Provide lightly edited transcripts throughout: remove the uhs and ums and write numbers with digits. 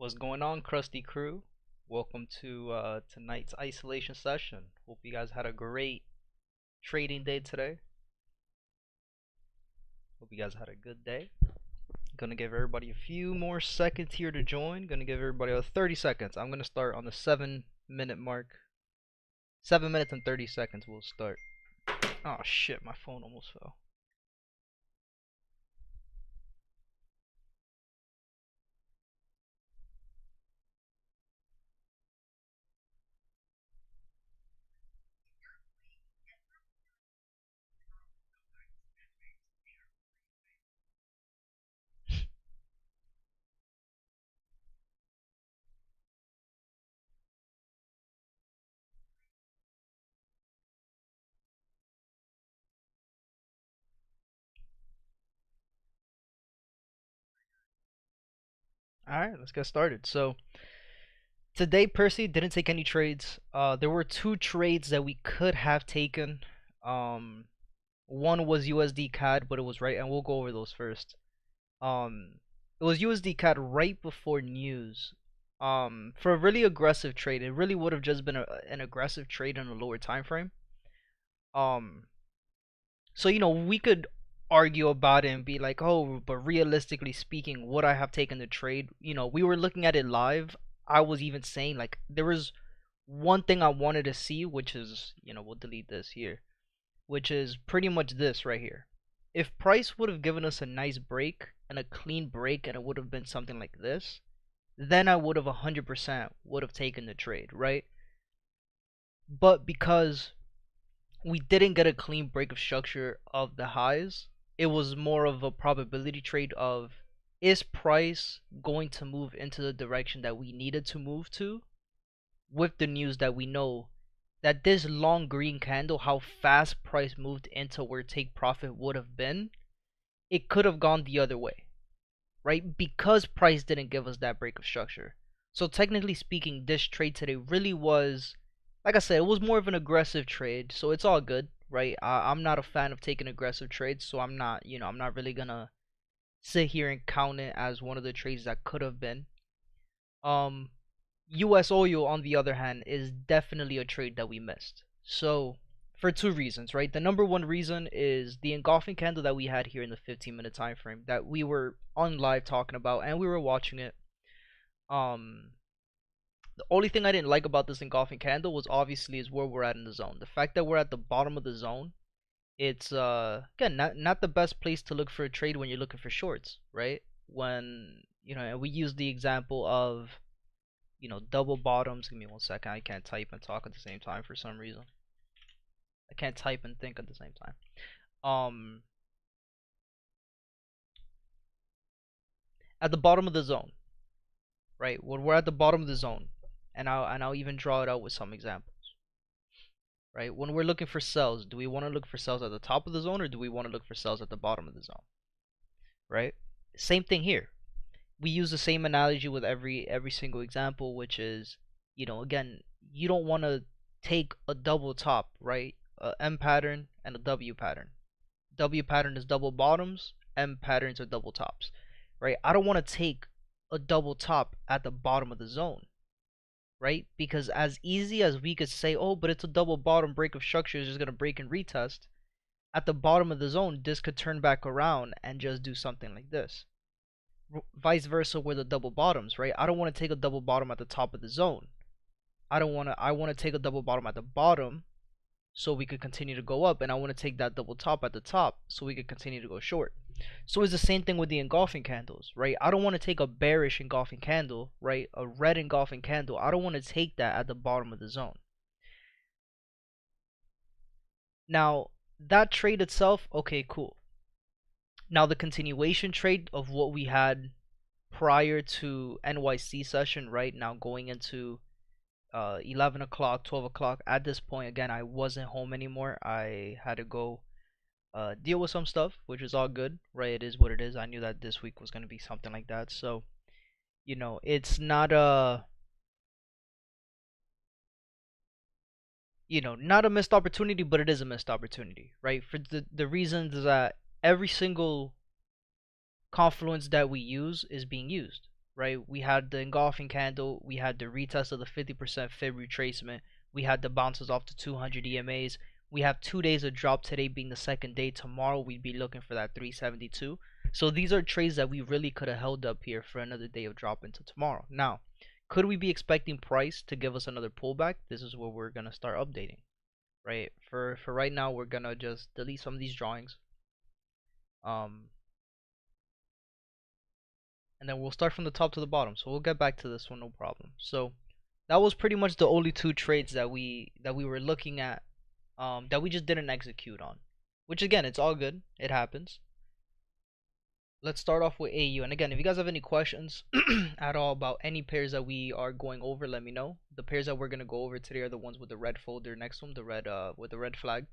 What's going on, Krusty Crew? Welcome to tonight's isolation session. Hope you guys had a great trading day today. Hope you guys had a good day. Gonna give everybody a few more seconds here to join. Gonna give everybody 30 seconds. I'm gonna start on the 7-minute mark. 7 minutes and 30 seconds we'll start. Oh shit, my phone almost fell. Alright, let's get started. So today Percy didn't take any trades. There were 2 trades that we could have taken. One was USDCAD, but it was right, and we'll go over those first. It was USDCAD right before news. For a really aggressive trade, it really would have just been an aggressive trade in a lower time frame. So we could argue about it and be like, oh, but realistically speaking, would I have taken the trade? We were looking at it live. I was even saying like there was one thing I wanted to see, which is we'll delete this here, which is pretty much this right here. If price would have given us a nice break and a clean break, and it would have been something like this, then I would have 100% would have taken the trade, right? But because we didn't get a clean break of structure of the highs, it was more of a probability trade of, is price going to move into the direction that we needed to move to, with the news that we know that this long green candle, how fast price moved into where take profit would have been, it could have gone the other way, right? Because price didn't give us that break of structure. So technically speaking, this trade today really was, like I said, it was more of an aggressive trade, so it's all good, right? I'm not a fan of taking aggressive trades, so I'm not really gonna sit here and count it as one of the trades that could have been. US oil, on the other hand, is definitely a trade that we missed. So for 2 reasons, right? The number 1 reason is the engulfing candle that we had here in the 15-minute time frame that we were on live talking about, and we were watching it. The only thing I didn't like about this engulfing candle was obviously is where we're at in the zone. The fact that we're at the bottom of the zone, it's again not the best place to look for a trade when you're looking for shorts, right? When and we use the example of double bottoms. Give me 1 second. I can't type and talk at the same time for some reason. I can't type and think at the same time. At the bottom of the zone, right? When we're at the bottom of the zone, and I'll even draw it out with some examples. Right? When we're looking for sells, do we want to look for sells at the top of the zone, or do we want to look for sells at the bottom of the zone? Right? Same thing here. We use the same analogy with every single example, which is, again, you don't want to take a double top, right? A M pattern and a W pattern. W pattern is double bottoms, M patterns are double tops, right? I don't want to take a double top at the bottom of the zone, right? Because as easy as we could say, oh, but it's a double bottom, break of structure is just going to break and retest, at the bottom of the zone, this could turn back around and just do something like this. Vice versa with the double bottoms, right? I don't want to take a double bottom at the top of the zone. I want to take a double bottom at the bottom so we could continue to go up, and I want to take that double top at the top so we could continue to go short. So it's the same thing with the engulfing candles, right? I don't want to take a bearish engulfing candle, right? A red engulfing candle. I don't want to take that at the bottom of the zone. Now, that trade itself, okay, cool. Now the continuation trade of what we had prior to NYC session, right? Now going into 11 o'clock, 12 o'clock. At this point, again, I wasn't home anymore. I had to go deal with some stuff, which is all good, right? It is what it is. I knew that this week was going to be something like that. So, it's not a not a missed opportunity, but it is a missed opportunity, right? For the reasons that every single confluence that we use is being used, right? We had the engulfing candle, we had the retest of the 50% fib retracement, we had the bounces off the 200 EMAs. We have 2 days of drop, today being the second day. Tomorrow we'd be looking for that 372. So these are trades that we really could have held up here for another day of drop until tomorrow. Now, could we be expecting price to give us another pullback? This is where we're gonna start updating, right? For right now, we're gonna just delete some of these drawings. Um, and then we'll start from the top to the bottom. So we'll get back to this one, no problem. So that was pretty much the only two trades that we were looking at, that we just didn't execute on. Which again, it's all good. It happens. Let's start off with AU. And again, if you guys have any questions at all about any pairs that we are going over, let me know. The pairs that we're gonna go over today are the ones with the red folder next to them, the red with the red flag.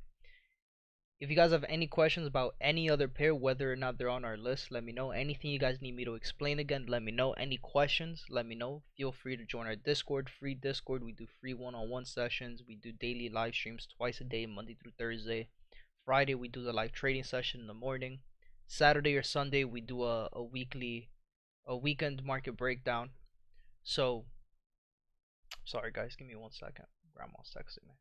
If you guys have any questions about any other pair, whether or not they're on our list, let me know. Anything you guys need me to explain again, let me know. Any questions, let me know. Feel free to join our Discord, free Discord. We do free one-on-one sessions. We do daily live streams twice a day, Monday through Thursday. Friday, we do the live trading session in the morning. Saturday or Sunday, we do a weekend market breakdown. So, sorry guys, give me 1 second. Grandma's texting me.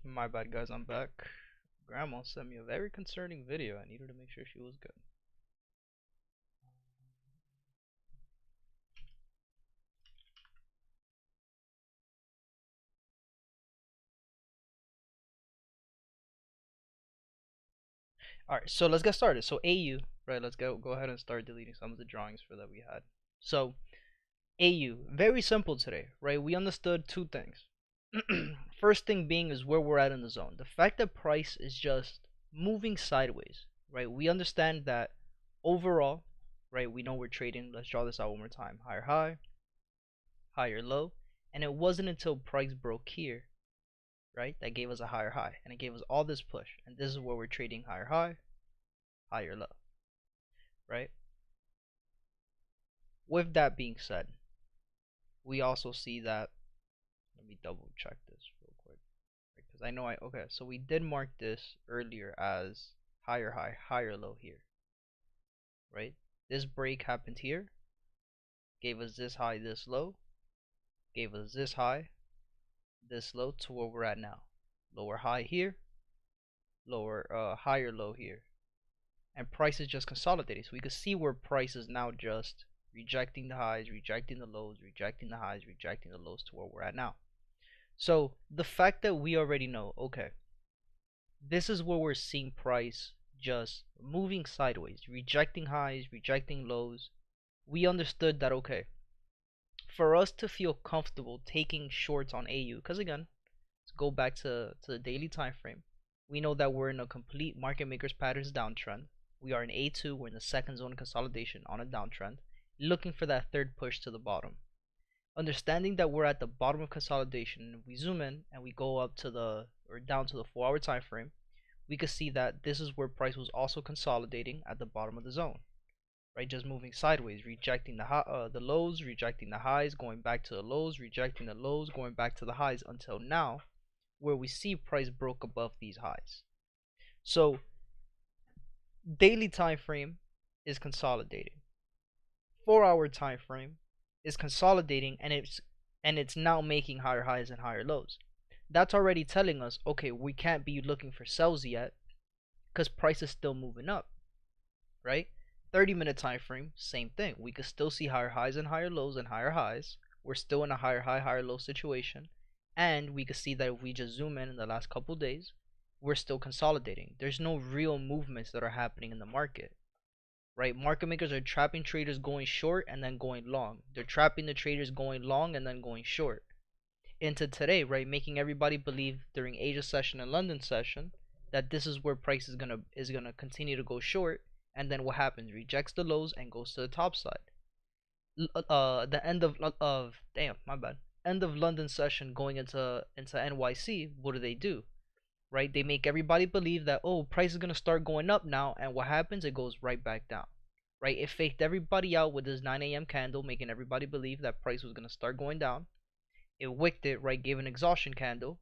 My bad, guys, I'm back. Grandma sent me a very concerning video. I needed to make sure she was good. All right, so let's get started. So AU, right? Let's go ahead and start deleting some of the drawings for that we had. So AU, very simple today, right? We understood two things. First thing being is where we're at in the zone. The fact that price is just moving sideways, right? We understand that overall, right? We know we're trading. Let's draw this out one more time. Higher high, higher low, and it wasn't until price broke here, right, that gave us a higher high, and it gave us all this push, and this is where we're trading higher high, higher low, right? With that being said, we also see that, let me double check this real quick, because I know okay, so we did mark this earlier as higher high, higher low here, right? This break happened here, gave us this high, this low, gave us this high, this low, to where we're at now. Lower high here, higher low here, and price is just consolidating. So we can see where price is now just rejecting the highs, rejecting the lows, rejecting the highs, rejecting the lows, to where we're at now. So the fact that we already know, okay, this is where we're seeing price just moving sideways, rejecting highs, rejecting lows. We understood that, okay, for us to feel comfortable taking shorts on AU, because again, let's go back to the daily time frame. We know that we're in a complete market makers patterns downtrend. We are in A2, we're in the second zone of consolidation on a downtrend, looking for that third push to the bottom. Understanding that we're at the bottom of consolidation, we zoom in and we go up to the, or down to the 4-hour time frame, we can see that this is where price was also consolidating at the bottom of the zone, right? Just moving sideways, rejecting the lows, rejecting the highs, going back to the lows, rejecting the lows, going back to the highs, until now, where we see price broke above these highs. So daily time frame is consolidating, 4-hour time frame is consolidating, and it's now making higher highs and higher lows. That's already telling us, okay, we can't be looking for sells yet, because price is still moving up, right? 30-minute time frame, same thing. We could still see higher highs and higher lows and higher highs. We're still in a higher high, higher low situation, and we could see that if we just zoom in the last couple days, we're still consolidating. There's no real movements that are happening in the market, right? Market makers are trapping traders going short and then going long. They're trapping the traders going long and then going short. Into today, right, making everybody believe during Asia session and London session that this is where price is gonna continue to go short, and then what happens? Rejects the lows and goes to the top side. The end of end of London session going into NYC. What do? Right, they make everybody believe that, oh, price is gonna start going up now, and what happens? It goes right back down. Right, it faked everybody out with this 9 a.m. candle, making everybody believe that price was gonna start going down. It wicked it, right, gave an exhaustion candle,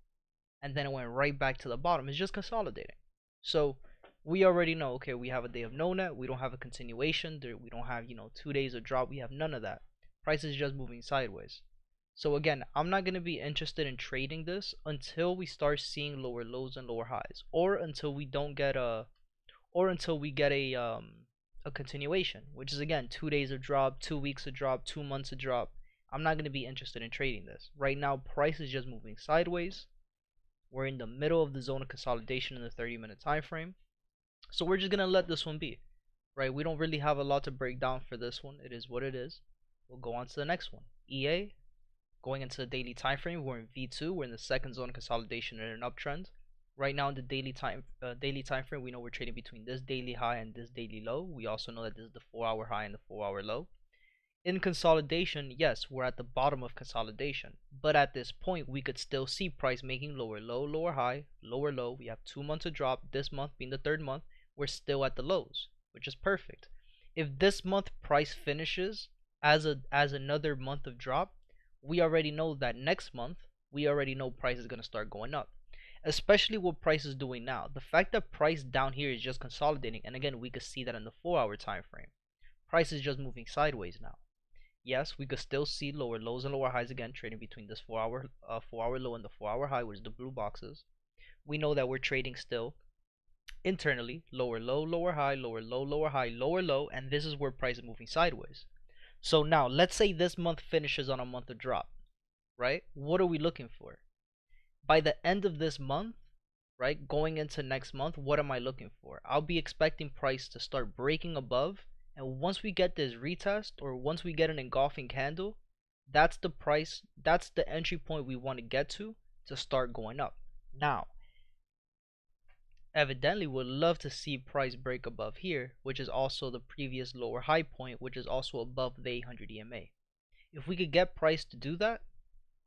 and then it went right back to the bottom. It's just consolidating. So we already know, okay, we have a day of no net, we don't have a continuation, we don't have 2 days of drop, we have none of that. Price is just moving sideways. So again, I'm not going to be interested in trading this until we start seeing lower lows and lower highs, or until we don't get a continuation, which is again 2 days of drop, 2 weeks of drop, 2 months of drop. I'm not going to be interested in trading this. Right now, price is just moving sideways. We're in the middle of the zone of consolidation in the 30-minute time frame. So we're just going to let this one be. Right? We don't really have a lot to break down for this one. It is what it is. We'll go on to the next one. EA, going into the daily time frame, we're in V2. We're in the second zone of consolidation in an uptrend. Right now in the daily time frame, we know we're trading between this daily high and this daily low. We also know that this is the 4-hour high and the 4-hour low. In consolidation, yes, we're at the bottom of consolidation, but at this point we could still see price making lower low, lower high, lower low. We have 2 months of drop, this month being the 3rd month. We're still at the lows, which is perfect. If this month price finishes as another month of drop, we already know that next month we already know price is going to start going up, especially what price is doing now. The fact that price down here is just consolidating, and again we could see that in the 4-hour time frame, price is just moving sideways now. Yes, we could still see lower lows and lower highs again, trading between this 4-hour low and the 4-hour high, which is the blue boxes. We know that we're trading still internally lower low, lower high, lower low, lower high, lower low, and this is where price is moving sideways. So now let's say this month finishes on a month of drop, right? What are we looking for? By the end of this month, right? Going into next month, what am I looking for? I'll be expecting price to start breaking above, and once we get this retest, or once we get an engulfing candle, that's the price, that's the entry point we want to get to start going up. Now, evidently would love to see price break above here, which is also the previous lower high point, which is also above the 800 EMA. If we could get price to do that,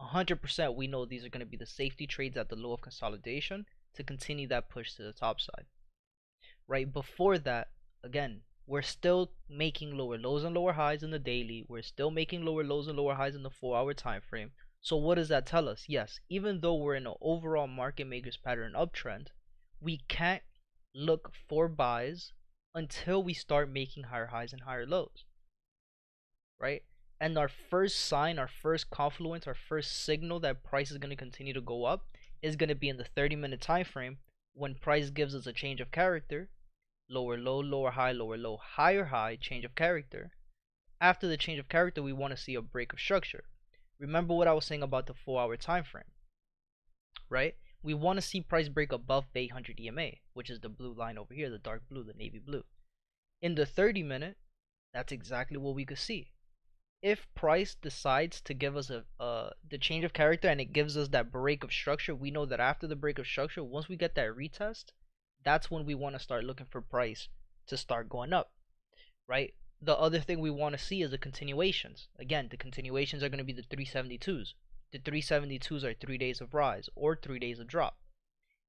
100% we know these are going to be the safety trades at the low of consolidation to continue that push to the top side. Right before that, again, we're still making lower lows and lower highs in the daily. We're still making lower lows and lower highs in the 4-hour time frame. So what does that tell us? Yes, even though we're in an overall market makers pattern uptrend, we can't look for buys until we start making higher highs and higher lows, right? And our first sign, our first confluence, our first signal that price is going to continue to go up is going to be in the 30-minute time frame, when price gives us a change of character, lower low, lower high, lower low, higher high, change of character. After the change of character, we want to see a break of structure. Remember what I was saying about the 4-hour time frame, right? We want to see price break above the 800 EMA, which is the blue line over here, the dark blue, the navy blue. In the 30-minute, that's exactly what we could see. If price decides to give us the change of character and it gives us that break of structure, we know that after the break of structure, once we get that retest, that's when we want to start looking for price to start going up, right? The other thing we want to see is the continuations. Again, the continuations are going to be the 372s. The 372s are 3 days of rise or 3 days of drop.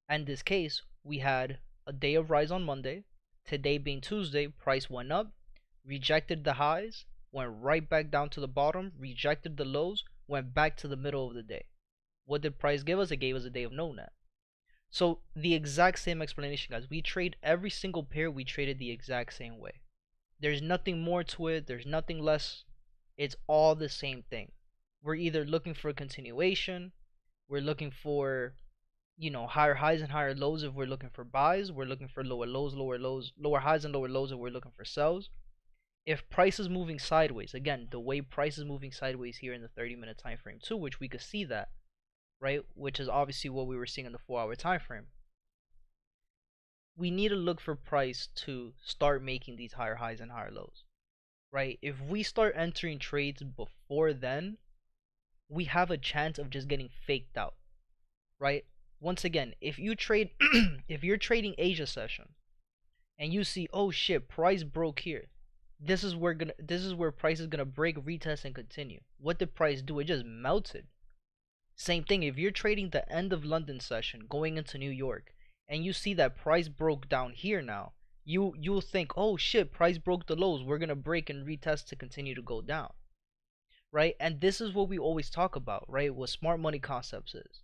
And in this case, we had a day of rise on Monday. Today being Tuesday, price went up, rejected the highs, went right back down to the bottom, rejected the lows, went back to the middle of the day. What did price give us? It gave us a day of no net. So the exact same explanation, guys. We trade every single pair, we traded the exact same way. There's nothing more to it, there's nothing less. It's all the same thing. We're either looking for a continuation, we're looking for, you know, higher highs and higher lows if we're looking for buys, we're looking for lower lows, lower highs and lower lows if we're looking for sells. If price is moving sideways, again, the way price is moving sideways here in the 30-minute time frame too, which we could see that, right, which is obviously what we were seeing in the 4-hour time frame. We need to look for price to start making these higher highs and higher lows, right? If we start entering trades before then, we have a chance of just getting faked out, right? Once again, if you trade if you're trading Asia session and you see, oh shit, price broke here, this is where price is gonna break, retest, and continue. What did price do? It just melted. Same thing, if you're trading the end of London session going into New York and you see that price broke down here now, you'll think, oh shit, price broke the lows, we're gonna break and retest to continue to go down, right? And this is what we always talk about, right? What smart money concepts is,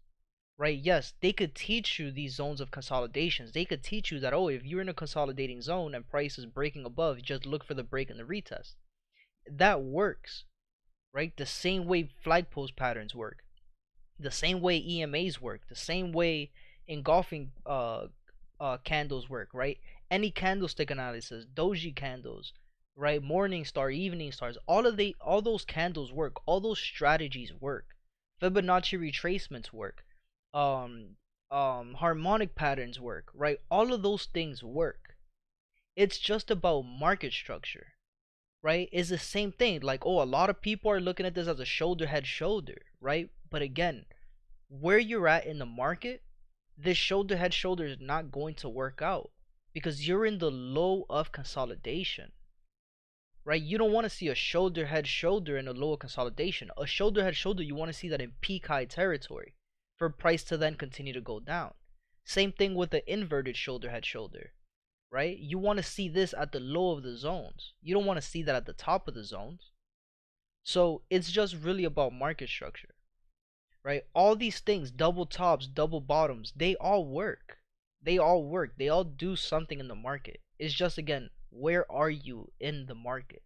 right? Yes, they could teach you these zones of consolidations. They could teach you that, oh, if you're in a consolidating zone and price is breaking above, just look for the break and the retest. That works, right? The same way flag post patterns work, the same way EMAs work, the same way engulfing candles work, right? Any candlestick analysis, doji candles, right? Morning star, evening stars, all those candles work, all those strategies work. Fibonacci retracements work. Harmonic patterns work, right? All of those things work. It's just about market structure, right? It's the same thing. Like, oh, a lot of people are looking at this as a shoulder head shoulder, right? But again, where you're at in the market, this shoulder head shoulder is not going to work out because you're in the low of consolidation, right? You don't want to see a shoulder head shoulder in a low of consolidation. A shoulder head shoulder, you want to see that in peak high territory for price to then continue to go down. Same thing with the inverted shoulder head shoulder, right? You want to see this at the low of the zones. You don't want to see that at the top of the zones. So it's just really about market structure, right? All these things, double tops, double bottoms, they all work. They all work. They all do something in the market. It's just, again, where are you in the market?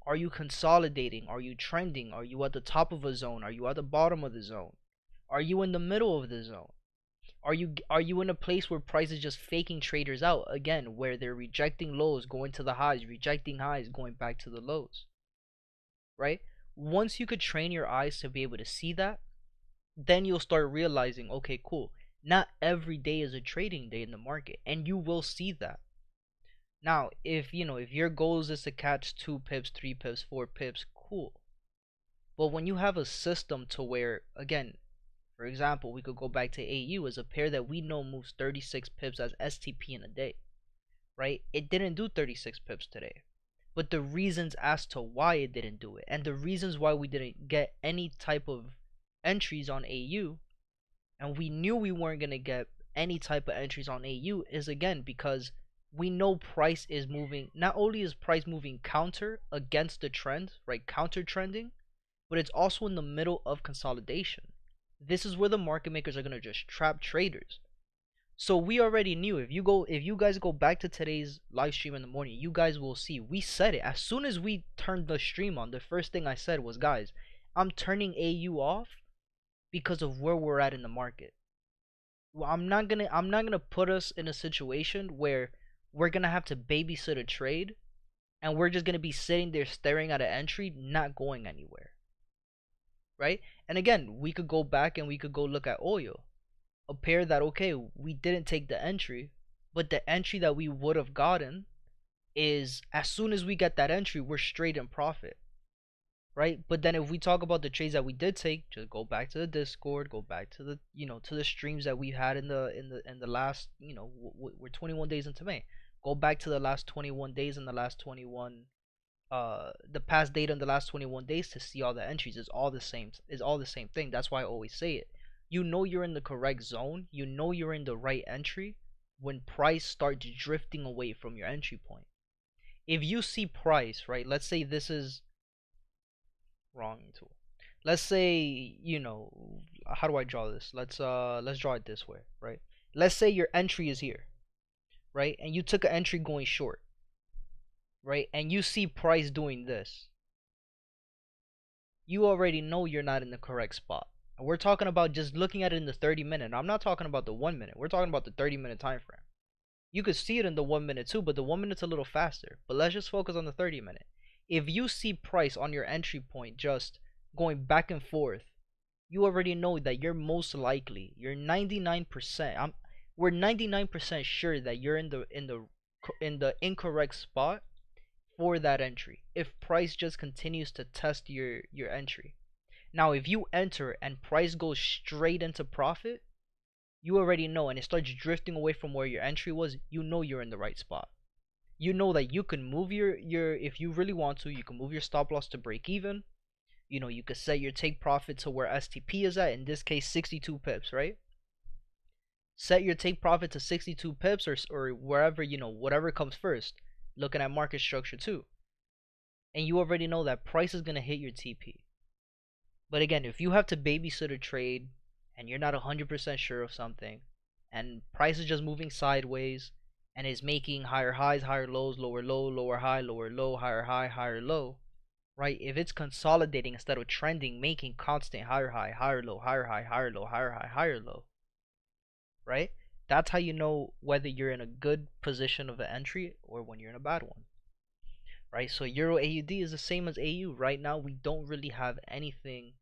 Are you consolidating? Are you trending? Are you at the top of a zone? Are you at the bottom of the zone? Are you in the middle of the zone? Are you in a place where price is just faking traders out, again, where they're rejecting lows, going to the highs, rejecting highs, going back to the lows, right? Once you could train your eyes to be able to see that, then you'll start realizing, okay, cool, Not every day is a trading day in the market, and you will see that. Now, if if your goal is to catch 2 pips, 3 pips, 4 pips, cool. But when you have a system to where, again, for example, we could go back to AU as a pair that we know moves 36 pips as STP in a day, right? It didn't do 36 pips today. But the reasons as to why it didn't do it, and the reasons why we didn't get any type of entries on AU, and we knew we weren't going to get any type of entries on AU, is again because we know price is moving. Not only is price moving counter against the trend, right, counter trending, but it's also in the middle of consolidation. This is where the market makers are going to just trap traders. So we already knew, if you guys go back to today's live stream in the morning, you guys will see we said it as soon as we turned the stream on. The first thing I said was, guys, I'm turning AU off because of where we're at in the market. Well, I'm not gonna put us in a situation where we're gonna have to babysit a trade and we're just gonna be sitting there staring at an entry, not going anywhere. Right? And again, we could go back and we could go look at oil. A pair that, okay, we didn't take the entry, but the entry that we would have gotten is, as soon as we get that entry, we're straight in profit. Right? But then if we talk about the trades that we did take, just go back to the Discord, go back to the to the streams that we had in the last, we're 21 days into May. Go back to the last 21 days and the last 21 the past data in the last 21 days to see all the entries. Is all the same thing. That's why I always say it. You know you're in the correct zone, you know you're in the right entry when price starts drifting away from your entry point. If you see price, right, let's say this is wrong tool. Let's say, how do I draw this? Let's draw it this way, right? Let's say your entry is here, right? And you took an entry going short, right? And you see price doing this. You already know you're not in the correct spot. And we're talking about just looking at it in the 30-minute. I'm not talking about the 1 minute. We're talking about the 30-minute time frame. You could see it in the 1 minute too, but the 1 minute's a little faster. But let's just focus on the 30-minute. If you see price on your entry point just going back and forth, you already know that you're most likely, you're 99%, we're 99% sure that you're in the incorrect spot for that entry if price just continues to test your entry. Now if you enter and price goes straight into profit, you already know, and it starts drifting away from where your entry was, you know you're in the right spot. You know that you can move your if you really want to, you can move your stop loss to break even. You could set your take profit to where STP is at, in this case 62 pips, right? Set your take profit to 62 pips or wherever, whatever comes first, looking at market structure too. And you already know that price is going to hit your TP. But again, if you have to babysit a trade and you're not 100% sure of something and price is just moving sideways and is making higher highs, higher lows, lower low, lower high, lower low, higher high, higher low, right? If it's consolidating instead of trending, making constant higher high, higher low, higher high, higher low, higher high, higher low, right? That's how you know whether you're in a good position of an entry or when you're in a bad one, right? So Euro AUD is the same as AU. Right now, we don't really have anything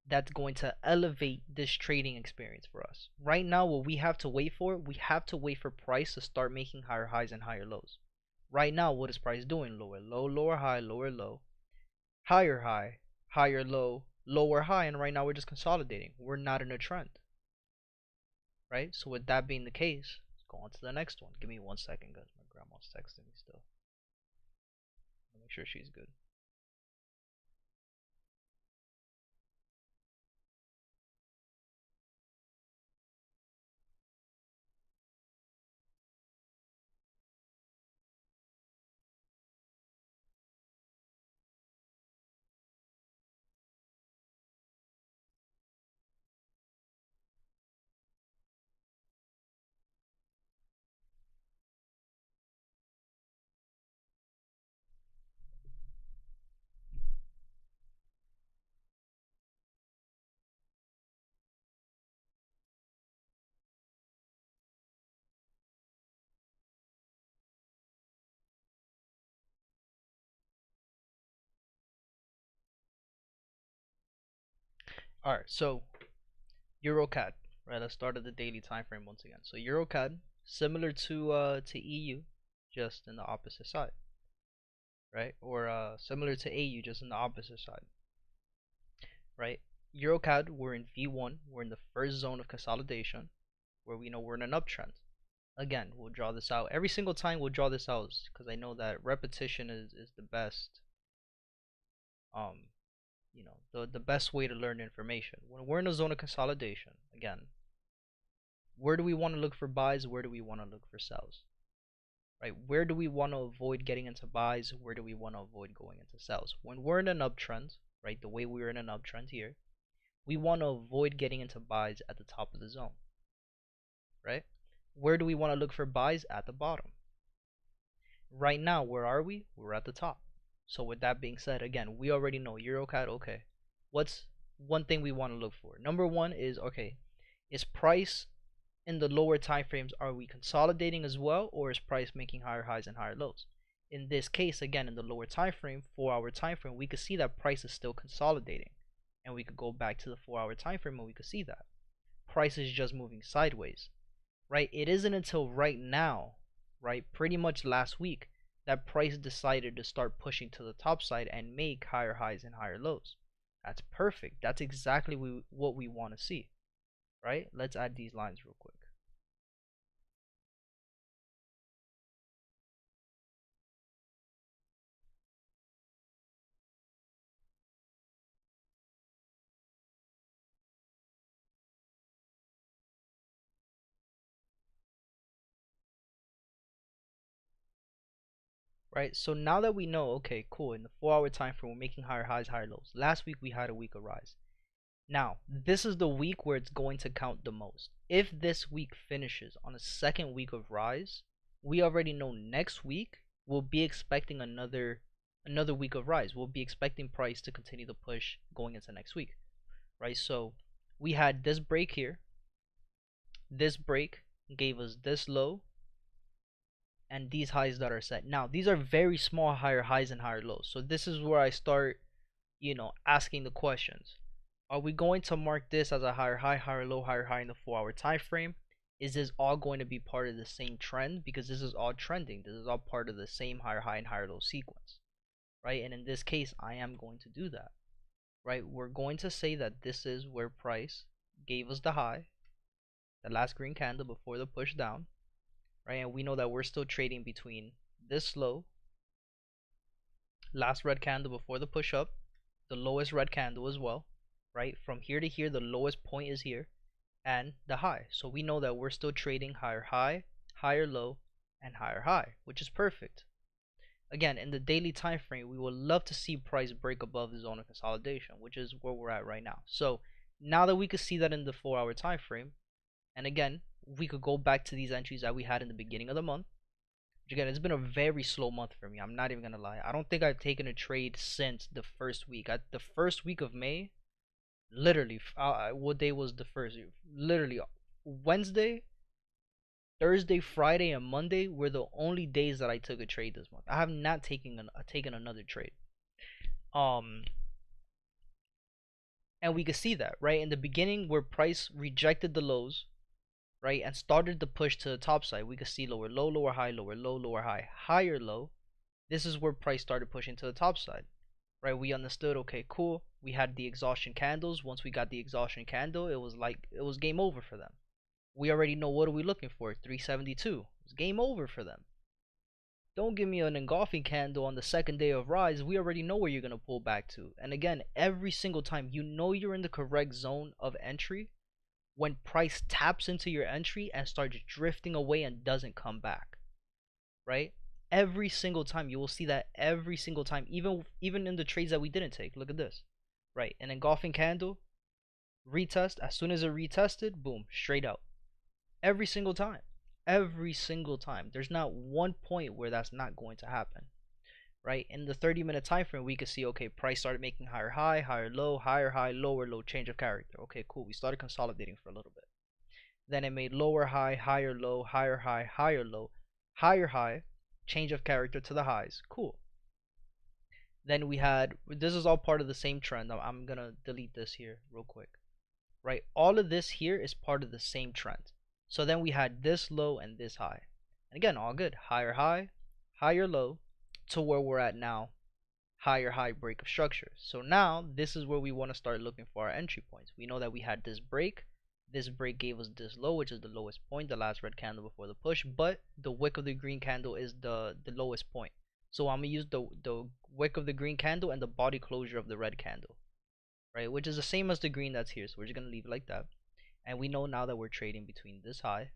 that's going to elevate this trading experience for us. Right now, what we have to wait for, we have to wait for price to start making higher highs and higher lows. Right now, what is price doing? Lower low, lower high, lower low, higher high, higher low, lower high, and right now we're just consolidating. We're not in a trend, right? So with that being the case, let's go on to the next one. Give me 1 second, guys. My grandma's texting me still. I'll make sure she's good. All right, so EURCAD, Right, let's start at the daily time frame once again. So EURCAD, similar to EU, just in the opposite side, right? Or similar to AU, just in the opposite side, right? EURCAD, we're in V1, we're in the first zone of consolidation, where we know we're in an uptrend. Again, we'll draw this out. Every single time we'll draw this out because I know that repetition is the best, um, the best way to learn information. When we're in a zone of consolidation, again, where do we want to look for buys? Where do we want to look for sells? Right? Where do we want to avoid getting into buys? Where do we want to avoid going into sells? When we're in an uptrend, right, the way we're in an uptrend here, we want to avoid getting into buys at the top of the zone, right? Where do we want to look for buys? At the bottom. Right now, where are we? We're at the top. So with that being said, again, we already know EURCAD, okay. What's one thing we want to look for? Number one is, okay, is price in the lower time frames, are we consolidating as well, or is price making higher highs and higher lows? In this case, again, in the lower time frame, 4-hour time frame, we could see that price is still consolidating, and we could go back to the 4-hour time frame and we could see that price is just moving sideways, right? It isn't until right now, right, pretty much last week, that price decided to start pushing to the top side and make higher highs and higher lows. That's perfect. That's exactly what we want to see, right? Let's add these lines real quick. Right, so now that we know, okay, cool, in the 4-hour time frame, we're making higher highs, higher lows. Last week we had a week of rise. Now, this is the week where it's going to count the most. If this week finishes on a second week of rise, we already know next week we'll be expecting another week of rise. We'll be expecting price to continue to push going into next week, right? So we had this break here. This break gave us this low and these highs that are set. Now, these are very small higher highs and higher lows. So this is where I start, asking the questions. Are we going to mark this as a higher high, higher low, higher high in the 4-hour time frame? Is this all going to be part of the same trend? Because this is all trending. This is all part of the same higher high and higher low sequence, right? And in this case, I am going to do that, right? We're going to say that this is where price gave us the high, the last green candle before the push down, right? And we know that we're still trading between this low, last red candle before the push up, the lowest red candle as well, right? From here to here, the lowest point is here, and the high. So we know that we're still trading higher high, higher low, and higher high, which is perfect. Again, in the daily time frame, we would love to see price break above the zone of consolidation, which is where we're at right now. So now that we could see that in the 4-hour time frame, and again, we could go back to these entries that we had in the beginning of the month. Which again, it's been a very slow month for me. I'm not even gonna lie. I don't think I've taken a trade since the first week. The first week of May, literally, what day was the first? Literally, Wednesday, Thursday, Friday, and Monday were the only days that I took a trade this month. I have not taken another trade. And we could see that right in the beginning where price rejected the lows, right, and started to push to the top side. We could see lower low, lower high, lower low, lower high, higher low. This is where price started pushing to the top side, right? We understood, okay, cool. We had the exhaustion candles. Once we got the exhaustion candle, it was game over for them. We already know what are we looking for, 372. It's game over for them. Don't give me an engulfing candle on the second day of rise. We already know where you're going to pull back to. And again, every single time you know you're in the correct zone of entry when price taps into your entry and starts drifting away and doesn't come back, right? Every single time you will see that every single time, even in the trades that we didn't take. Look at this, right? An engulfing candle, retest. As soon as it retested, boom, straight out. Every single time. Every single time. There's not one point where that's not going to happen, right? In the 30-minute time frame, we could see, okay, price started making higher high, higher low, higher high, lower low, change of character. Okay, cool. We started consolidating for a little bit. Then it made lower high, higher low, higher high, higher low, higher high, change of character to the highs. Cool. Then we had, this is all part of the same trend. I'm gonna delete this here real quick. right? All of this here is part of the same trend. So then we had this low and this high. And again, all good. Higher high, higher low, to where we're at now, higher high break of structure. So now this is where we want to start looking for our entry points. We know that we had this break. This break gave us this low, which is the lowest point, the last red candle before the push, but the wick of the green candle is the lowest point. So I'm going to use the wick of the green candle and the body closure of the red candle, right? Which is the same as the green that's here. So we're just going to leave it like that. And we know now that we're trading between this high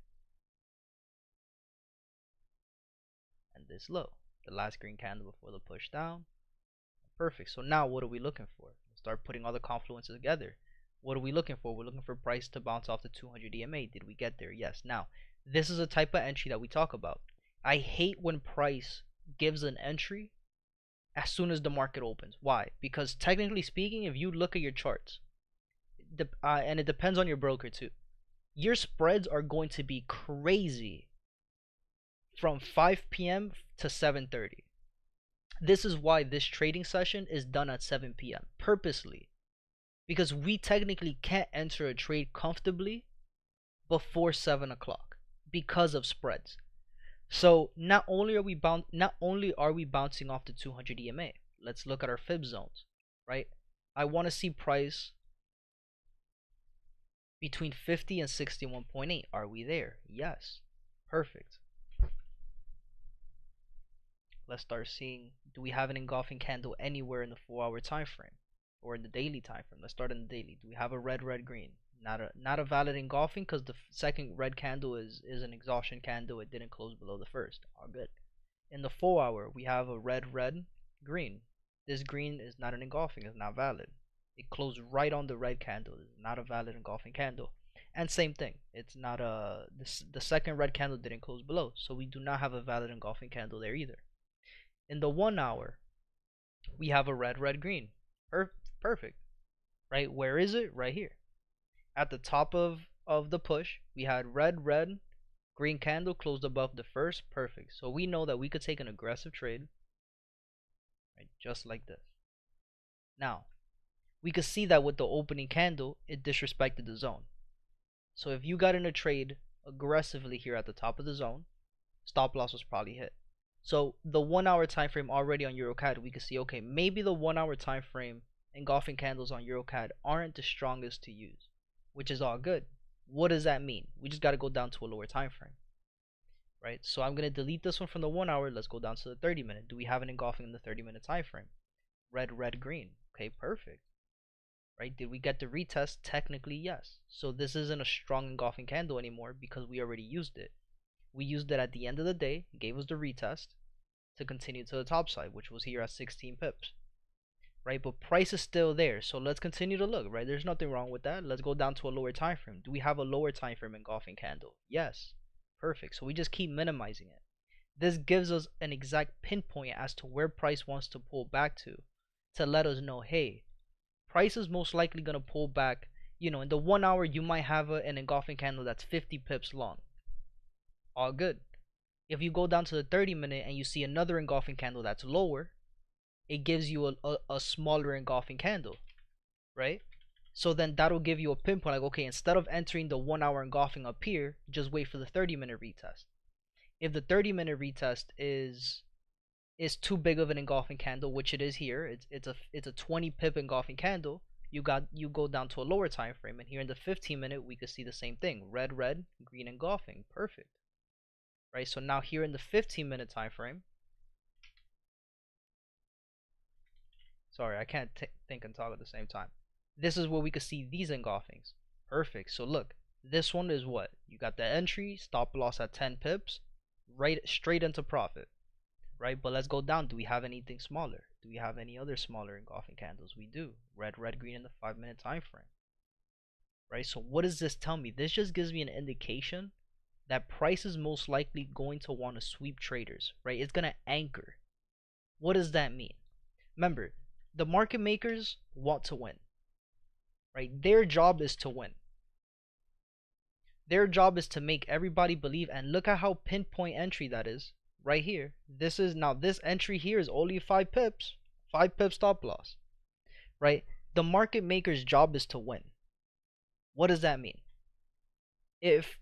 and this low, the last green candle before the push down. Perfect. So now what are we looking for? Start putting all the confluences together. What are we looking for? We're looking for price to bounce off the 200 EMA. Did we get there? Yes. Now, this is a type of entry that we talk about. I hate when price gives an entry as soon as the market opens. Why? Because technically speaking, if you look at your charts, and it depends on your broker too, your spreads are going to be crazy from 5 p.m. to 7:30. This is why this trading session is done at 7 p.m. purposely, because we technically can't enter a trade comfortably before 7 o'clock because of spreads. So not only are we bouncing off the 200 EMA, let's look at our fib zones, right? I want to see price between 50 and 61.8. Are we there? Yes. Perfect. Let's start seeing, do we have an engulfing candle anywhere in the 4-hour time frame or in the daily time frame? Let's start in the daily. Do we have a red green? Not a valid engulfing, because the second red candle is an exhaustion candle. It didn't close below the first. All good. In the 4-hour, we have a red green. This green is not an engulfing. It's not valid. It closed right on the red candle. It's not a valid engulfing candle. And same thing. It's not a the second red candle didn't close below, so we do not have a valid engulfing candle there either. In the 1-hour, we have a red green. Perfect. Right? Where is it? Right here. At the top of the push, we had red green candle closed above the first. Perfect. So we know that we could take an aggressive trade, right, just like this. Now, we could see that with the opening candle, it disrespected the zone. So if you got in a trade aggressively here at the top of the zone, stop loss was probably hit. So the 1-hour time frame already on EURCAD, we could see, okay, maybe the 1-hour time frame engulfing candles on EURCAD aren't the strongest to use, which is all good. What does that mean? We just got to go down to a lower time frame, right? So I'm going to delete this one from the 1-hour. Let's go down to the 30-minute. Do we have an engulfing in the 30-minute time frame? Red green. Okay, perfect. Right? Did we get the retest? Technically, yes. So this isn't a strong engulfing candle anymore because we already used it. We used it at the end of the day, gave us the retest to continue to the top side, which was here at 16 pips. Right? But price is still there, so let's continue to look, right? There's nothing wrong with that. Let's go down to a lower time frame. Do we have a lower time frame engulfing candle? Yes. Perfect. So we just keep minimizing it. This gives us an exact pinpoint as to where price wants to pull back to let us know, hey, price is most likely going to pull back. You know, in the 1-hour, you might have an engulfing candle that's 50 pips long. All good. If you go down to the 30-minute and you see another engulfing candle that's lower, it gives you a smaller engulfing candle, right? So then that'll give you a pinpoint, like, okay, instead of entering the 1-hour engulfing up here, just wait for the 30-minute retest. If the 30-minute retest is too big of an engulfing candle, which it is here, it's a 20 pip engulfing candle, you go down to a lower time frame, and here in the 15-minute we could see the same thing, red green engulfing. Perfect. Right? So now here in the 15-minute time frame, sorry, I can't think and talk at the same time. This is where we could see these engulfings. Perfect. So look, this one is what? You got the entry, stop loss at 10 pips, right straight into profit. Right? But let's go down. Do we have anything smaller? Do we have any other smaller engulfing candles? We do. Red green in the 5-minute time frame. Right? So what does this tell me? This just gives me an indication that price is most likely going to want to sweep traders, right? It's going to anchor. What does that mean? Remember, the market makers want to win, right? Their job is to win. Their job is to make everybody believe, and look at how pinpoint entry that is right here. This entry here is only 5 pips, 5 pips stop loss, right? The market maker's job is to win. What does that mean? If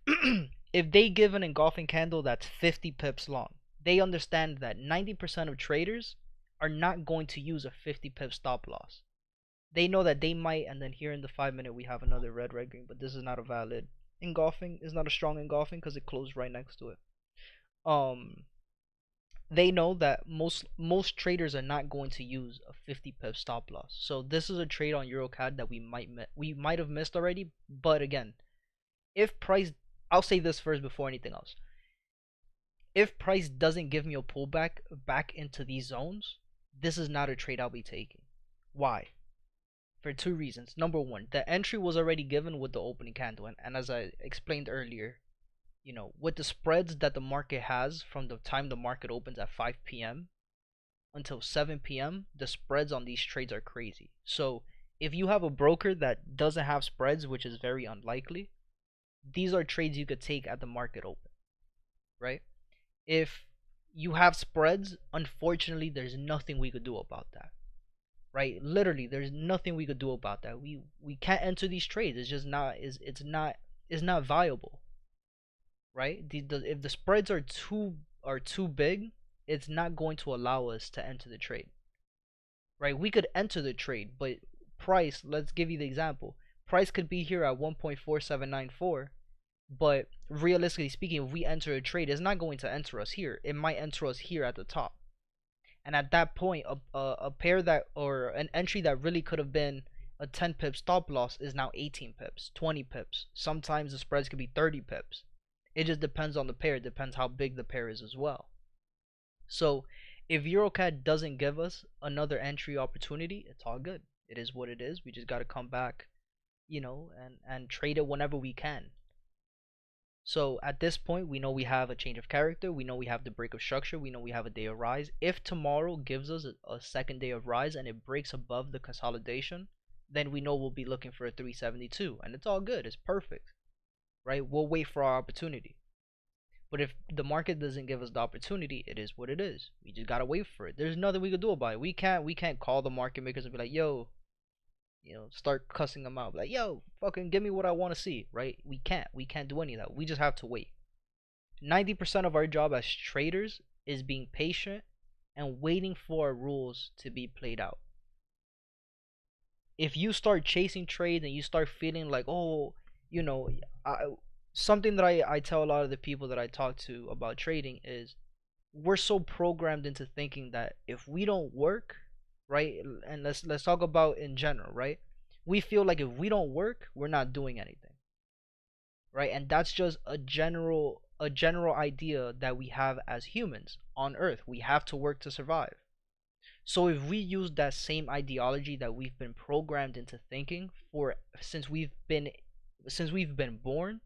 if they give an engulfing candle that's 50 pips long, they understand that 90% of traders are not going to use a 50 pip stop loss. They know that they might, and then here in the 5 minute we have another red, red, green, but this is not a valid engulfing. It's not a strong engulfing because it closed right next to it. Um, they know that most traders are not going to use a 50 pip stop loss. So this is a trade on EURCAD that we might have missed already. But again, if price, I'll say this first before anything else. If price doesn't give me a pullback back into these zones, this is not a trade I'll be taking. Why? For two reasons. Number one, the entry was already given with the opening candle, and as I explained earlier, with the spreads that the market has from the time the market opens at 5 p.m. until 7 p.m., the spreads on these trades are crazy. So if you have a broker that doesn't have spreads, which is very unlikely, these are trades you could take at the market open, right? If you have spreads, unfortunately, there's nothing we could do about that, right? Literally, there's nothing we could do about that. We can't enter these trades. It's just not it's not viable, right? If the spreads are too big, it's not going to allow us to enter the trade, right? We could enter the trade, but price. Let's give you the example. Price could be here at 1.4794, but realistically speaking, if we enter a trade, it's not going to enter us here. It might enter us here at the top. And at that point, a pair that, or an entry that really could have been a 10 pip stop loss is now 18 pips, 20 pips. Sometimes the spreads could be 30 pips. It just depends on the pair. It depends how big the pair is as well. So if EURCAD doesn't give us another entry opportunity, it's all good. It is what it is. We just got to come back, and trade it whenever we can. So at this point, we know we have a change of character. We know we have the break of structure. We know we have a day of rise. If tomorrow gives us a second day of rise and it breaks above the consolidation, then we know we'll be looking for a 372. And it's all good. It's perfect, right? We'll wait for our opportunity. But if the market doesn't give us the opportunity, it is what it is. We just gotta wait for it. There's nothing we can do about it. We can't call the market makers and be like, yo, start cussing them out. Like, yo, fucking give me what I want to see, right? We can't do any of that. We just have to wait. 90% of our job as traders is being patient and waiting for our rules to be played out. If you start chasing trades and you start feeling like, oh, I, something that I tell a lot of the people that I talk to about trading is we're so programmed into thinking that if we don't work, right, and let's talk about in general, right, we feel like if we don't work, we're not doing anything, right? And that's just a general idea that we have as humans on earth. We have to work to survive. So if we use that same ideology that we've been programmed into thinking for since we've been born,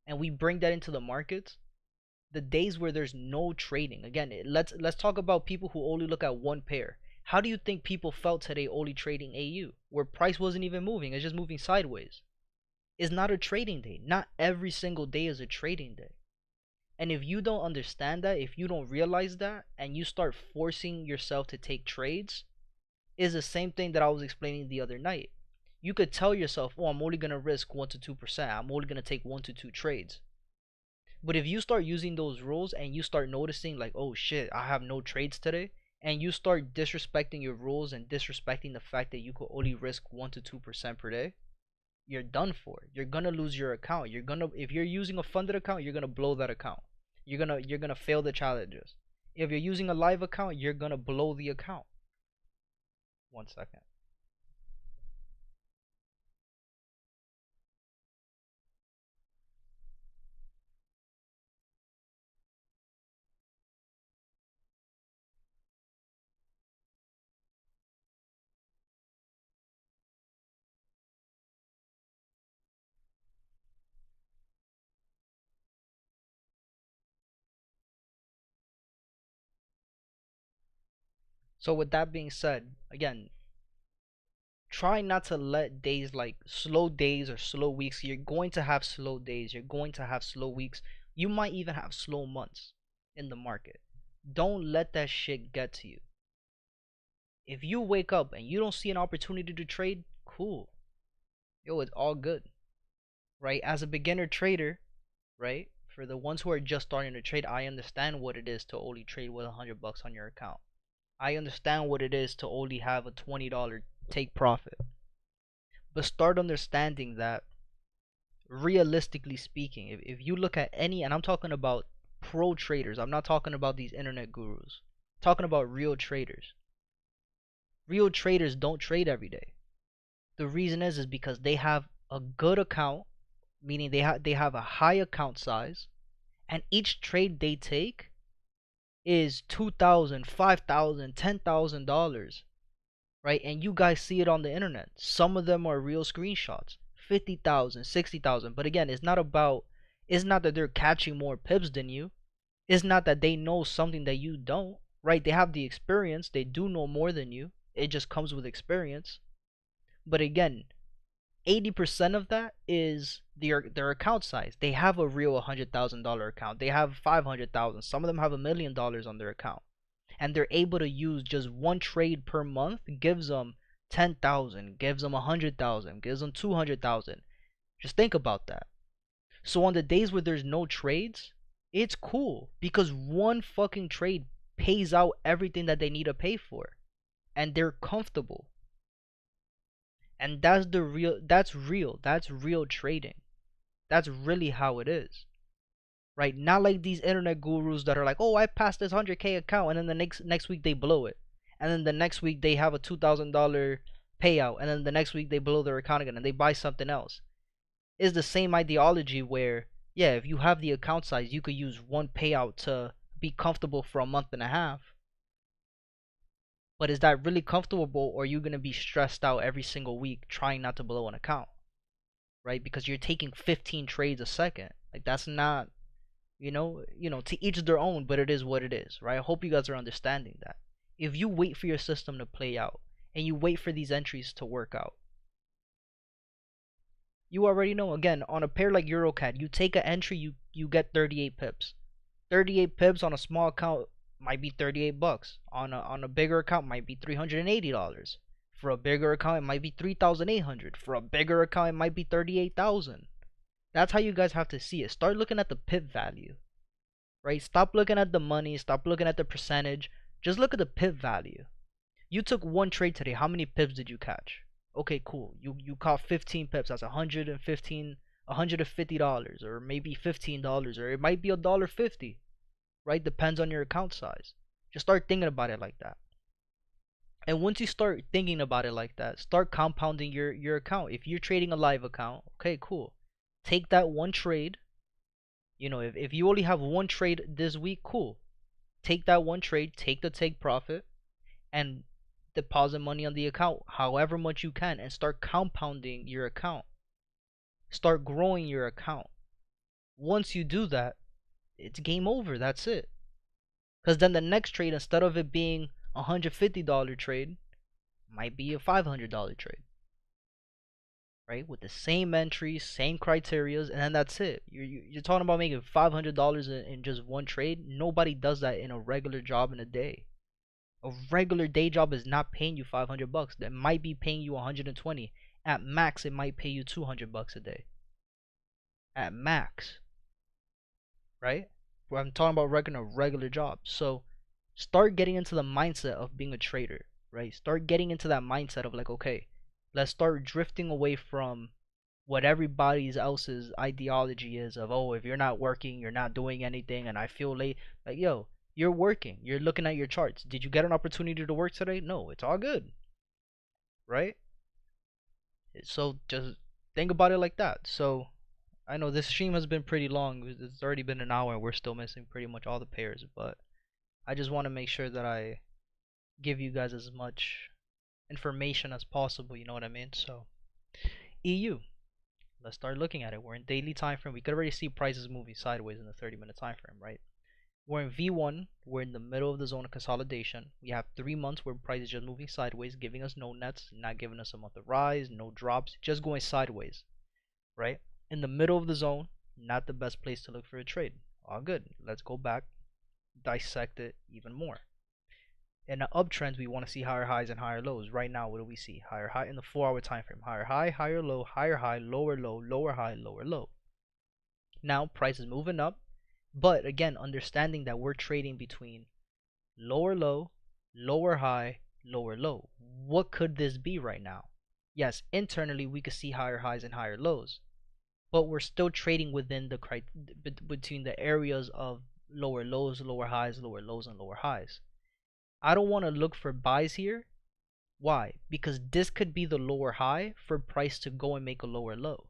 and we bring that into the markets, the days where there's no trading, again, let's talk about people who only look at one pair. How do you think people felt today only trading AU, where price wasn't even moving, it's just moving sideways? It's not a trading day. Not every single day is a trading day. And if you don't understand that, if you don't realize that, and you start forcing yourself to take trades, is the same thing that I was explaining the other night. You could tell yourself, oh, I'm only going to risk 1 to 2%. I'm only going to take 1 to 2 trades. But if you start using those rules and you start noticing like, oh shit, I have no trades today, and you start disrespecting your rules and disrespecting the fact that you could only risk 1 to 2% per day, you're done for. You're gonna lose your account. If you're using a funded account, you're gonna blow that account. You're gonna fail the challenges. If you're using a live account, you're gonna blow the account. 1 second. So with that being said, again, try not to let days like slow days or slow weeks. You're going to have slow days. You're going to have slow weeks. You might even have slow months in the market. Don't let that shit get to you. If you wake up and you don't see an opportunity to trade, cool. yo, it's all good, right? As a beginner trader, right? For the ones who are just starting to trade, I understand what it is to only trade with $100 on your account. I understand what it is to only have a $20 take profit. But start understanding that realistically speaking, if you look at any, and I'm talking about pro traders, I'm not talking about these internet gurus, I'm talking about real traders. Real traders don't trade every day. The reason is because they have a good account, meaning they have a high account size, and each trade they take is $2,000, $5,000, $10,000, right? And you guys see it on the internet. Some of them are real screenshots, 50,000, 60,000. But again, it's not that they're catching more pips than you. It's not that they know something that you don't, right? They have the experience. They do know more than you. It just comes with experience. But again, 80% of that is their account size. They have a real $100,000 account. They have 500,000. Some of them have $1,000,000 on their account, and they're able to use just one trade per month. Gives them 10,000, gives them 100,000, gives them 200,000. Just think about that. So on the days where there's no trades, it's cool because one fucking trade pays out everything that they need to pay for, and they're comfortable. And that's real trading. That's really how it is. Right? Not like these internet gurus that are like, "Oh, I passed this 100K account," and then the next week they blow it. And then the next week they have a $2,000 payout, and then the next week they blow their account again and they buy something else. It's the same ideology where, yeah, if you have the account size, you could use one payout to be comfortable for a month and a half. But is that really comfortable, or are you going to be stressed out every single week trying not to blow an account? Right? Because you're taking 15 trades a second. Like, that's not, to each their own, but it is what it is, right? I hope you guys are understanding that. If you wait for your system to play out and you wait for these entries to work out, you already know. Again, on a pair like EURCAD, you take an entry, you get 38 pips. 38 pips on a small account might be $38. On a bigger account might be $380. For a bigger account it might be 3,800. For a bigger account it might be 38,000. That's how you guys have to see it. Start looking at the pip value. Right? Stop looking at the money, stop looking at the percentage. Just look at the pip value. You took one trade today. How many pips did you catch? Okay, cool. You caught 15 pips. That's $150, or maybe $15, or it might be $1.50. Right? Depends on your account size. Just start thinking about it like that. And once you start thinking about it like that, start compounding your account. If you're trading a live account, okay, cool. Take that one trade. If you only have one trade this week, cool. Take that one trade, take the take profit, and deposit money on the account however much you can, and start compounding your account. Start growing your account. Once you do that, it's game over. That's it. Because then the next trade, instead of it being a $150 trade, might be a $500 trade. Right? With the same entries, same criterias, and then that's it. You're talking about making $500 in just one trade. Nobody does that in a regular job in a day. A regular day job is not paying you $500. That might be paying you 120. At max, it might pay you $200 a day. At max. Right? Well, I'm talking about a regular job. So start getting into the mindset of being a trader, right? Start getting into that mindset of like, okay, let's start drifting away from what everybody else's ideology is of, oh, if you're not working, you're not doing anything, and I feel late. Like, yo, you're working. You're looking at your charts. Did you get an opportunity to work today? No, it's all good, right? So just think about it like that. So I know this stream has been pretty long. It's already been an hour and we're still missing pretty much all the pairs, but I just want to make sure that I give you guys as much information as possible, you know what I mean? So EU, let's start looking at it. We're in daily time frame. We could already see prices moving sideways in the 30-minute time frame, right? We're in V1. We're in the middle of the zone of consolidation. We have 3 months where price is just moving sideways, giving us no nets, not giving us a month of rise, no drops, just going sideways, right? In the middle of the zone, not the best place to look for a trade. All good. Let's go back, dissect it even more. In the uptrends, we want to see higher highs and higher lows. Right now, what do we see? Higher high in the 4-hour time frame. Higher high, higher low, higher high, lower low, lower high, lower low. Now, price is moving up, but again, understanding that we're trading between lower low, lower high, lower low. What could this be right now? Yes, internally, we could see higher highs and higher lows, but we're still trading within the between the areas of lower lows, lower highs, lower lows, and lower highs. I don't want to look for buys here. Why? Because this could be the lower high for price to go and make a lower low.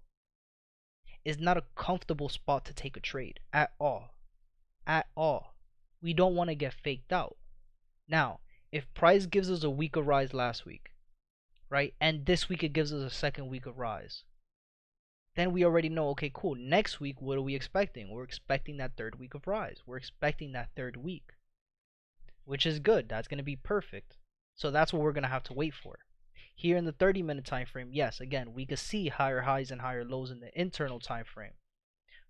It's not a comfortable spot to take a trade at all. At all. We don't want to get faked out. Now, if price gives us a week of rise last week, right, and this week it gives us a second week of rise, then we already know, okay, cool, next week, what are we expecting? We're expecting that third week of rise. We're expecting that third week, which is good. That's going to be perfect. So that's what we're going to have to wait for. Here in the 30-minute time frame, yes, again, we could see higher highs and higher lows in the internal time frame.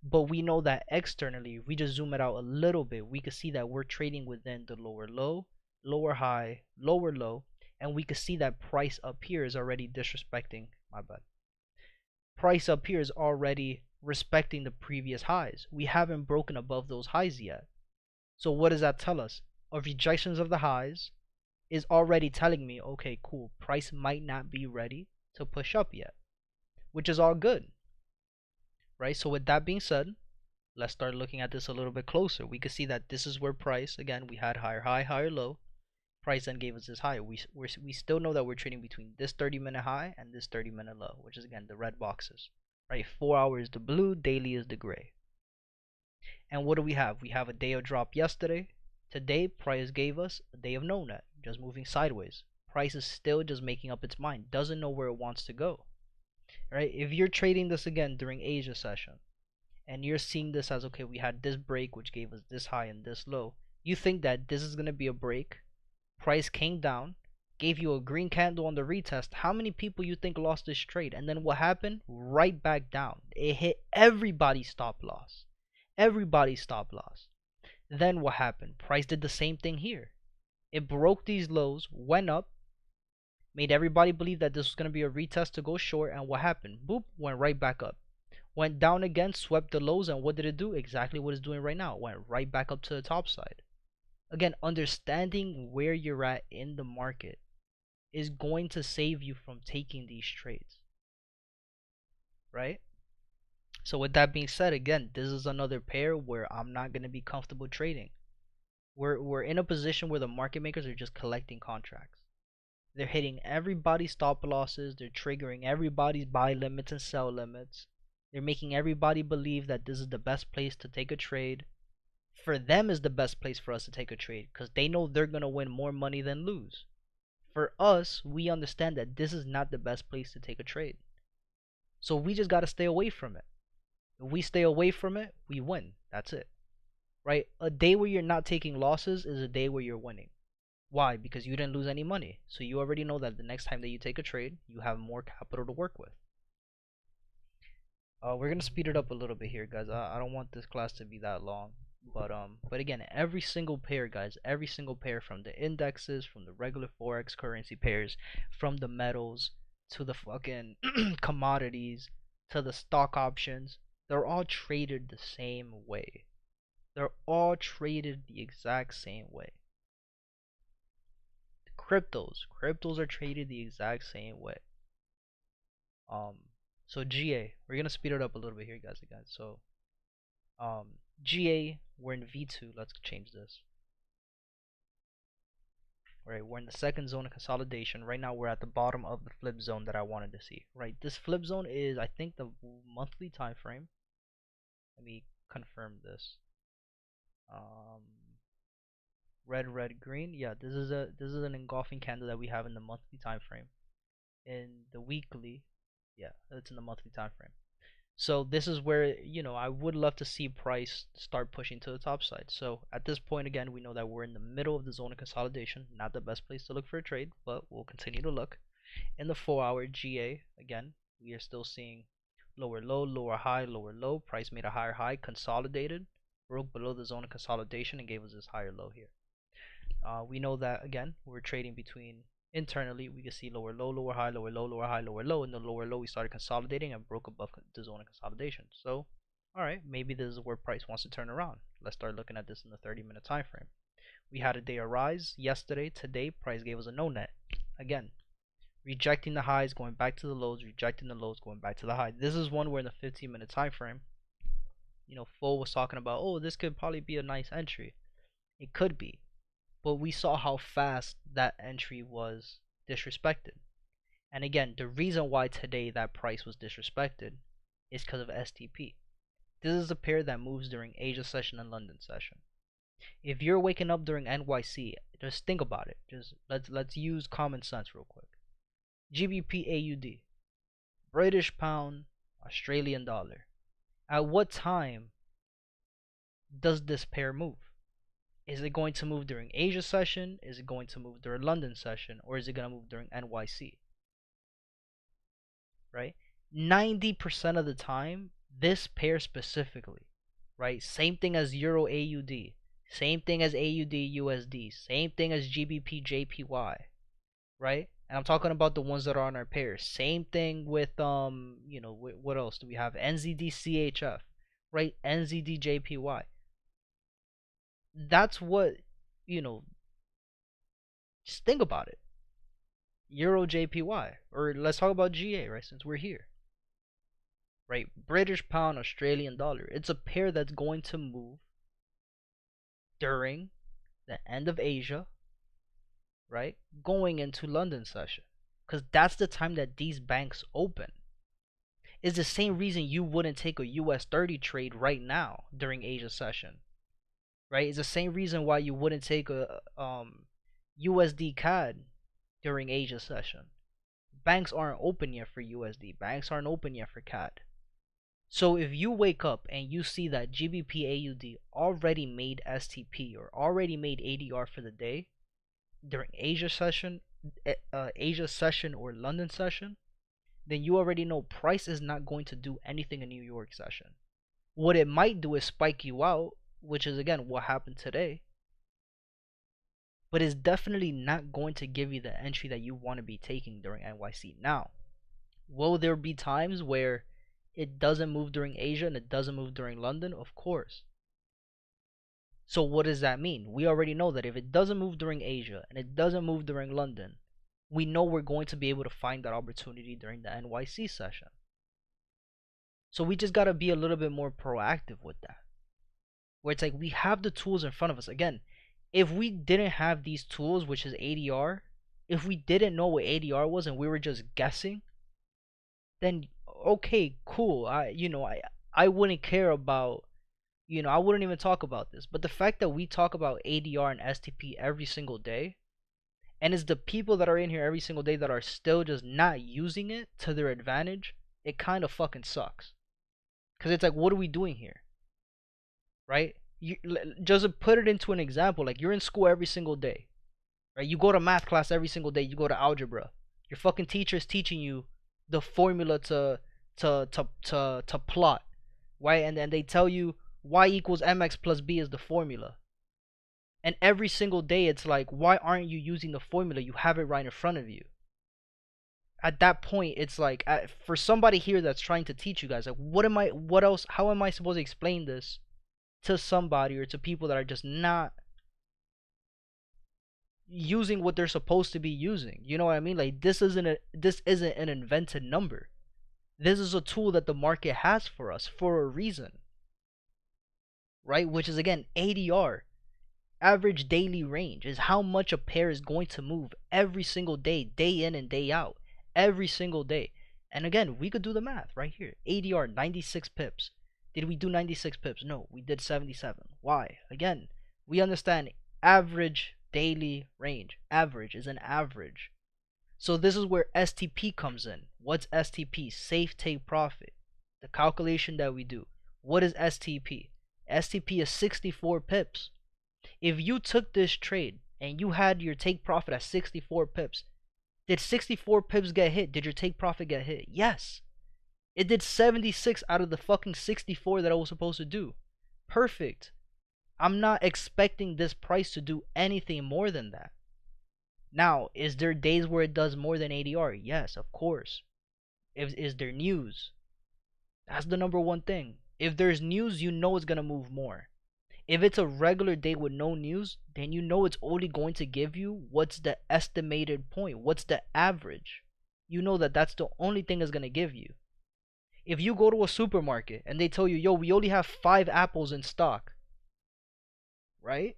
But we know that externally, if we just zoom it out a little bit, we could see that we're trading within the lower low, lower high, lower low, and we could see that price up here is already disrespecting, my bad. Price up here is already respecting the previous highs. We haven't broken above those highs yet. So what does that tell us? Of rejections of the highs is already telling me, okay, cool, price might not be ready to push up yet, which is all good, right? So with that being said, let's start looking at this a little bit closer. We can see that this is where price, again, we had higher high, higher low. Price then gave us this high. We still know that we're trading between this 30-minute high and this 30-minute low, which is again the red boxes, right? 4 hours is the blue, daily is the gray. And what do we have? We have a day of drop yesterday. Today, price gave us a day of no net, just moving sideways. Price is still just making up its mind, doesn't know where it wants to go, right? If you're trading this again during Asia session, and you're seeing this as, okay, we had this break, which gave us this high and this low, you think that this is going to be a break. Price came down, gave you a green candle on the retest. How many people you think lost this trade? And then what happened? Right back down. It hit everybody's stop loss. Everybody's stop loss. Then what happened? Price did the same thing here. It broke these lows, went up, made everybody believe that this was going to be a retest to go short, and what happened? Boop, went right back up. Went down again, swept the lows, and what did it do? Exactly what it's doing right now. It went right back up to the top side. Again, understanding where you're at in the market is going to save you from taking these trades, right? So with that being said, again, this is another pair where I'm not going to be comfortable trading. We're in a position where the market makers are just collecting contracts. They're hitting everybody's stop losses. They're triggering everybody's buy limits and sell limits. They're making everybody believe that this is the best place to take a trade. For them is the best place for us to take a trade because they know they're going to win more money than lose. For us, we understand that this is not the best place to take a trade. So we just got to stay away from it. If we stay away from it, we win. That's it. Right? A day where you're not taking losses is a day where you're winning. Why? Because you didn't lose any money. So you already know that the next time that you take a trade, you have more capital to work with. We're going to speed it up a little bit here, guys. I don't want this class to be that long. But again, every single pair, guys, every single pair, from the indexes, from the regular Forex currency pairs, from the metals to the fucking commodities to the stock options, they're all traded the same way. They're all traded the exact same way. Cryptos are traded the exact same way. So GA, we're gonna speed it up a little bit here, guys, again. So GA, we're in V2. Let's change this. Alright, we're in the second zone of consolidation. Right now we're at the bottom of the flip zone that I wanted to see. Right, this flip zone is, I think, the monthly time frame. Let me confirm this. Red, green. Yeah, this is an engulfing candle that we have in the monthly time frame. In the weekly, yeah, it's in the monthly time frame. So this is where, I would love to see price start pushing to the top side. So at this point, again, we know that we're in the middle of the zone of consolidation. Not the best place to look for a trade, but we'll continue to look. In the 4-hour GA, again, we are still seeing lower low, lower high, lower low. Price made a higher high, consolidated, broke below the zone of consolidation, and gave us this higher low here. We know that again, we're trading between internally. We can see lower low, lower high, lower low, lower high, lower low. In the lower low, we started consolidating and broke above the zone of consolidation. So, all right, maybe this is where price wants to turn around. Let's start looking at this in the 30-minute time frame. We had a day of rise yesterday. Today, price gave us a no net. Again, rejecting the highs, going back to the lows, rejecting the lows, going back to the high. This is one where in the 15-minute time frame, Fo was talking about, oh, this could probably be a nice entry. It could be, but we saw how fast that entry was disrespected. And again, the reason why today that price was disrespected is because of STP. This is a pair that moves during Asia session and London session. If you're waking up during NYC, just think about it. Just let's use common sense real quick. GBPAUD, British pound, Australian dollar. At what time does this pair move? Is it going to move during Asia session? Is it going to move during London session? Or is it going to move during NYC? Right? 90% of the time, this pair specifically, right? Same thing as Euro AUD. Same thing as AUD USD. Same thing as GBPJPY. Right? And I'm talking about the ones that are on our pairs. Same thing with what else do we have? NZD CHF, right? NZD JPY. That's what, just think about it. Euro JPY, or let's talk about GA, right? Since we're here, right? British pound, Australian dollar. It's a pair that's going to move during the end of Asia, right? Going into London session, because that's the time that these banks open. It's the same reason you wouldn't take a US30 trade right now during Asia session, right? It's the same reason why you wouldn't take a USDCAD during Asia session. Banks aren't open yet for USD. Banks aren't open yet for CAD. So if you wake up and you see that GBPAUD already made STP or already made ADR for the day during Asia session or London session, then you already know price is not going to do anything in New York session. What it might do is spike you out, which is again what happened today, but it's definitely not going to give you the entry that you want to be taking during NYC. Now, will there be times where it doesn't move during Asia and it doesn't move during London? Of course. So what does that mean? We already know that if it doesn't move during Asia and it doesn't move during London, we know we're going to be able to find that opportunity during the NYC session. So we just got to be a little bit more proactive with that. Where it's like we have the tools in front of us. Again, if we didn't have these tools, which is ADR, if we didn't know what ADR was and we were just guessing, then okay, cool. I wouldn't care about, I wouldn't even talk about this. But the fact that we talk about ADR and STP every single day, and it's the people that are in here every single day that are still just not using it to their advantage, it kind of fucking sucks. Because it's like, what are we doing here? Right? Just put it into an example. Like, you're in school every single day. Right? You go to math class every single day. You go to algebra. Your fucking teacher is teaching you the formula to plot. Right? And then they tell you y equals mx plus b is the formula. And every single day it's like, why aren't you using the formula? You have it right in front of you. At that point, it's like, for somebody here that's trying to teach you guys, like, how am I supposed to explain this to somebody or to people that are just not using what they're supposed to be using? You know what I mean? Like, this isn't an invented number. This is a tool that the market has for us for a reason. Right? Which is, again, ADR. Average daily range is how much a pair is going to move every single day, day in and day out, every single day. And again, we could do the math right here. ADR 96 pips. Did we do 96 pips? No, we did 77. Why? Again, we understand average daily range. Average is an average. So this is where STP comes in. What's STP? Safe take profit. The calculation that we do. What is STP? STP is 64 pips. If you took this trade and you had your take profit at 64 pips, did 64 pips get hit? Did your take profit get hit? Yes. It did 76 out of the fucking 64 that I was supposed to do. Perfect. I'm not expecting this price to do anything more than that. Now, is there days where it does more than ADR? Yes, of course. Is there news? That's the number one thing. If there's news, you know it's gonna move more. If it's a regular day with no news, then you know it's only going to give you what's the estimated point, what's the average. You know that that's the only thing it's gonna give you. If you go to a supermarket and they tell you, yo, we only have 5 apples in stock, right?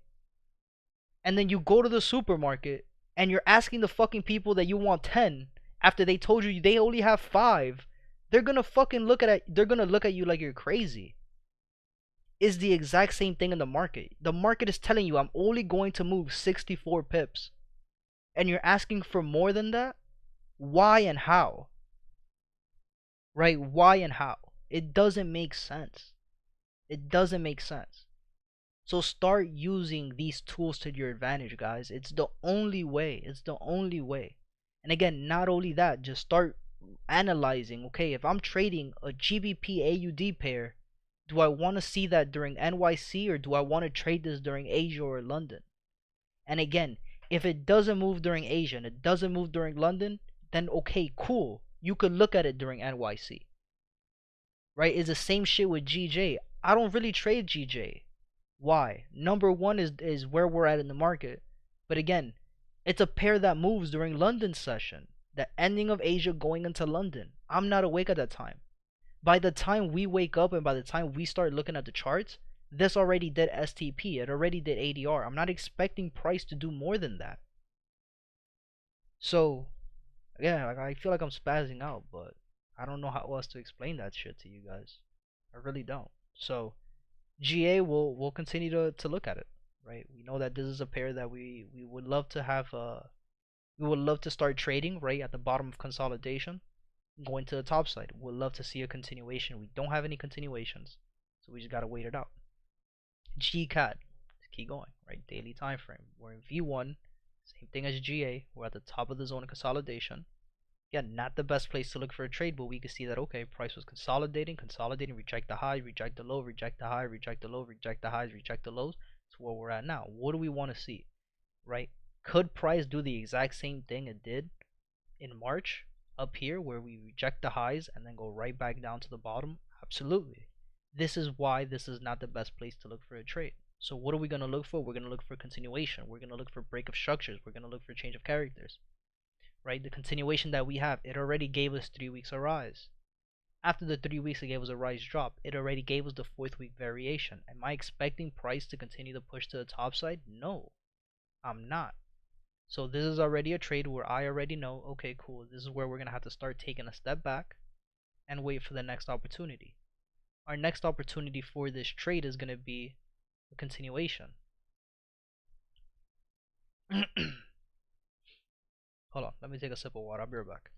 And then you go to the supermarket and you're asking the fucking people that you want 10 after they told you they only have 5, they're gonna fucking they're gonna look at you like you're crazy. It's the exact same thing in the market. The market is telling you I'm only going to move 64 pips. And you're asking for more than that? Why and how? Right? Why and how? It doesn't make sense. It doesn't make sense. So start using these tools to your advantage, guys. It's the only way. It's the only way. And again, not only that, just start analyzing. Okay, if I'm trading a GBP AUD pair, do I want to see that during NYC or do I want to trade this during Asia or London? And again, if it doesn't move during Asia and it doesn't move during London, then okay, cool. You could look at it during NYC. Right? It's the same shit with GJ. I don't really trade GJ. Why? Number one is where we're at in the market. But again, it's a pair that moves during London session. The ending of Asia going into London. I'm not awake at that time. By the time we wake up and by the time we start looking at the charts, this already did STP. It already did ADR. I'm not expecting price to do more than that. So, again, like, I feel like I'm spazzing out, but I don't know how else to explain that shit to you guys. I really don't. So, GA will continue to look at it, right? We know that this is a pair that we would love to have we would love to start trading right at the bottom of consolidation, going to the top side. We'd love to see a continuation. We don't have any continuations, so we just gotta wait it out. GCAD, let's keep going, right? Daily time frame. We're in V1, same thing as GA. We're at the top of the zone of consolidation. Yeah, not the best place to look for a trade, but we can see that, okay, price was consolidating, reject the high, reject the low, reject the high, reject the low, reject the highs, reject the lows. That's where we're at now. What do we want to see, right? Could price do the exact same thing it did in March up here where we reject the highs and then go right back down to the bottom? Absolutely. This is why this is not the best place to look for a trade. So what are we going to look for? We're going to look for continuation. We're going to look for break of structures. We're going to look for change of characters. Right, the continuation that we have, it already gave us 3 weeks of rise. After the 3 weeks, it gave us a rise drop. It already gave us the 4th week variation. Am I expecting price to continue to push to the top side? No, I'm not. So this is already a trade where I already know, okay, cool, this is where we're gonna have to start taking a step back and wait for the next opportunity. Our next opportunity for this trade is gonna be a continuation. Hold on, let me take a sip of water. I'll be right back.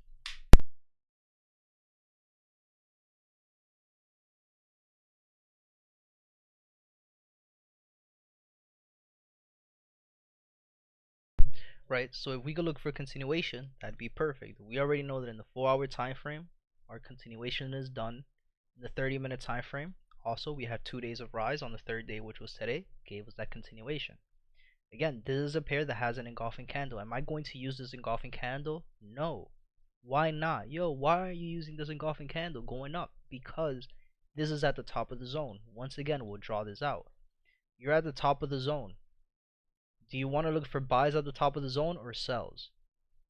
Right, so if we could look for continuation, that'd be perfect. We already know that in the 4-hour time frame, our continuation is done. In the 30-minute time frame, also we had 2 days of rise on the 3rd day, which was today, gave us that continuation. Again, this is a pair that has an engulfing candle. Am I going to use this engulfing candle? No. Why not? Yo, why are you using this engulfing candle going up? Because this is at the top of the zone. Once again, we'll draw this out. You're at the top of the zone. Do you want to look for buys at the top of the zone or sells?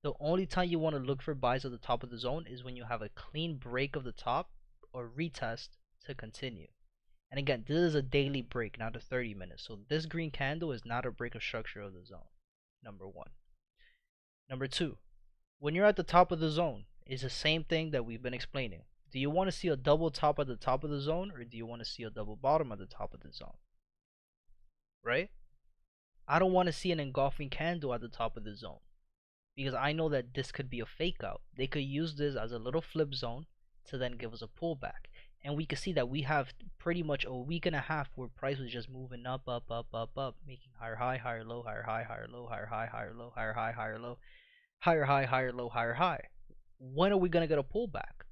The only time you want to look for buys at the top of the zone is when you have a clean break of the top or retest to continue. And again, this is a daily break, not a 30 minutes. So this green candle is not a break of structure of the zone. Number one. Number two, when you're at the top of the zone, it's the same thing that we've been explaining. Do you want to see a double top at the top of the zone or do you want to see a double bottom at the top of the zone? Right? I don't want to see an engulfing candle at the top of the zone because I know that this could be a fake out. They could use this as a little flip zone to then give us a pullback. And we can see that we have pretty much a week and a half where price was just moving up, making higher high, higher low, higher high, higher low, higher high, higher low, higher high, higher low, higher high, higher low, higher high. When are we gonna get a pullback?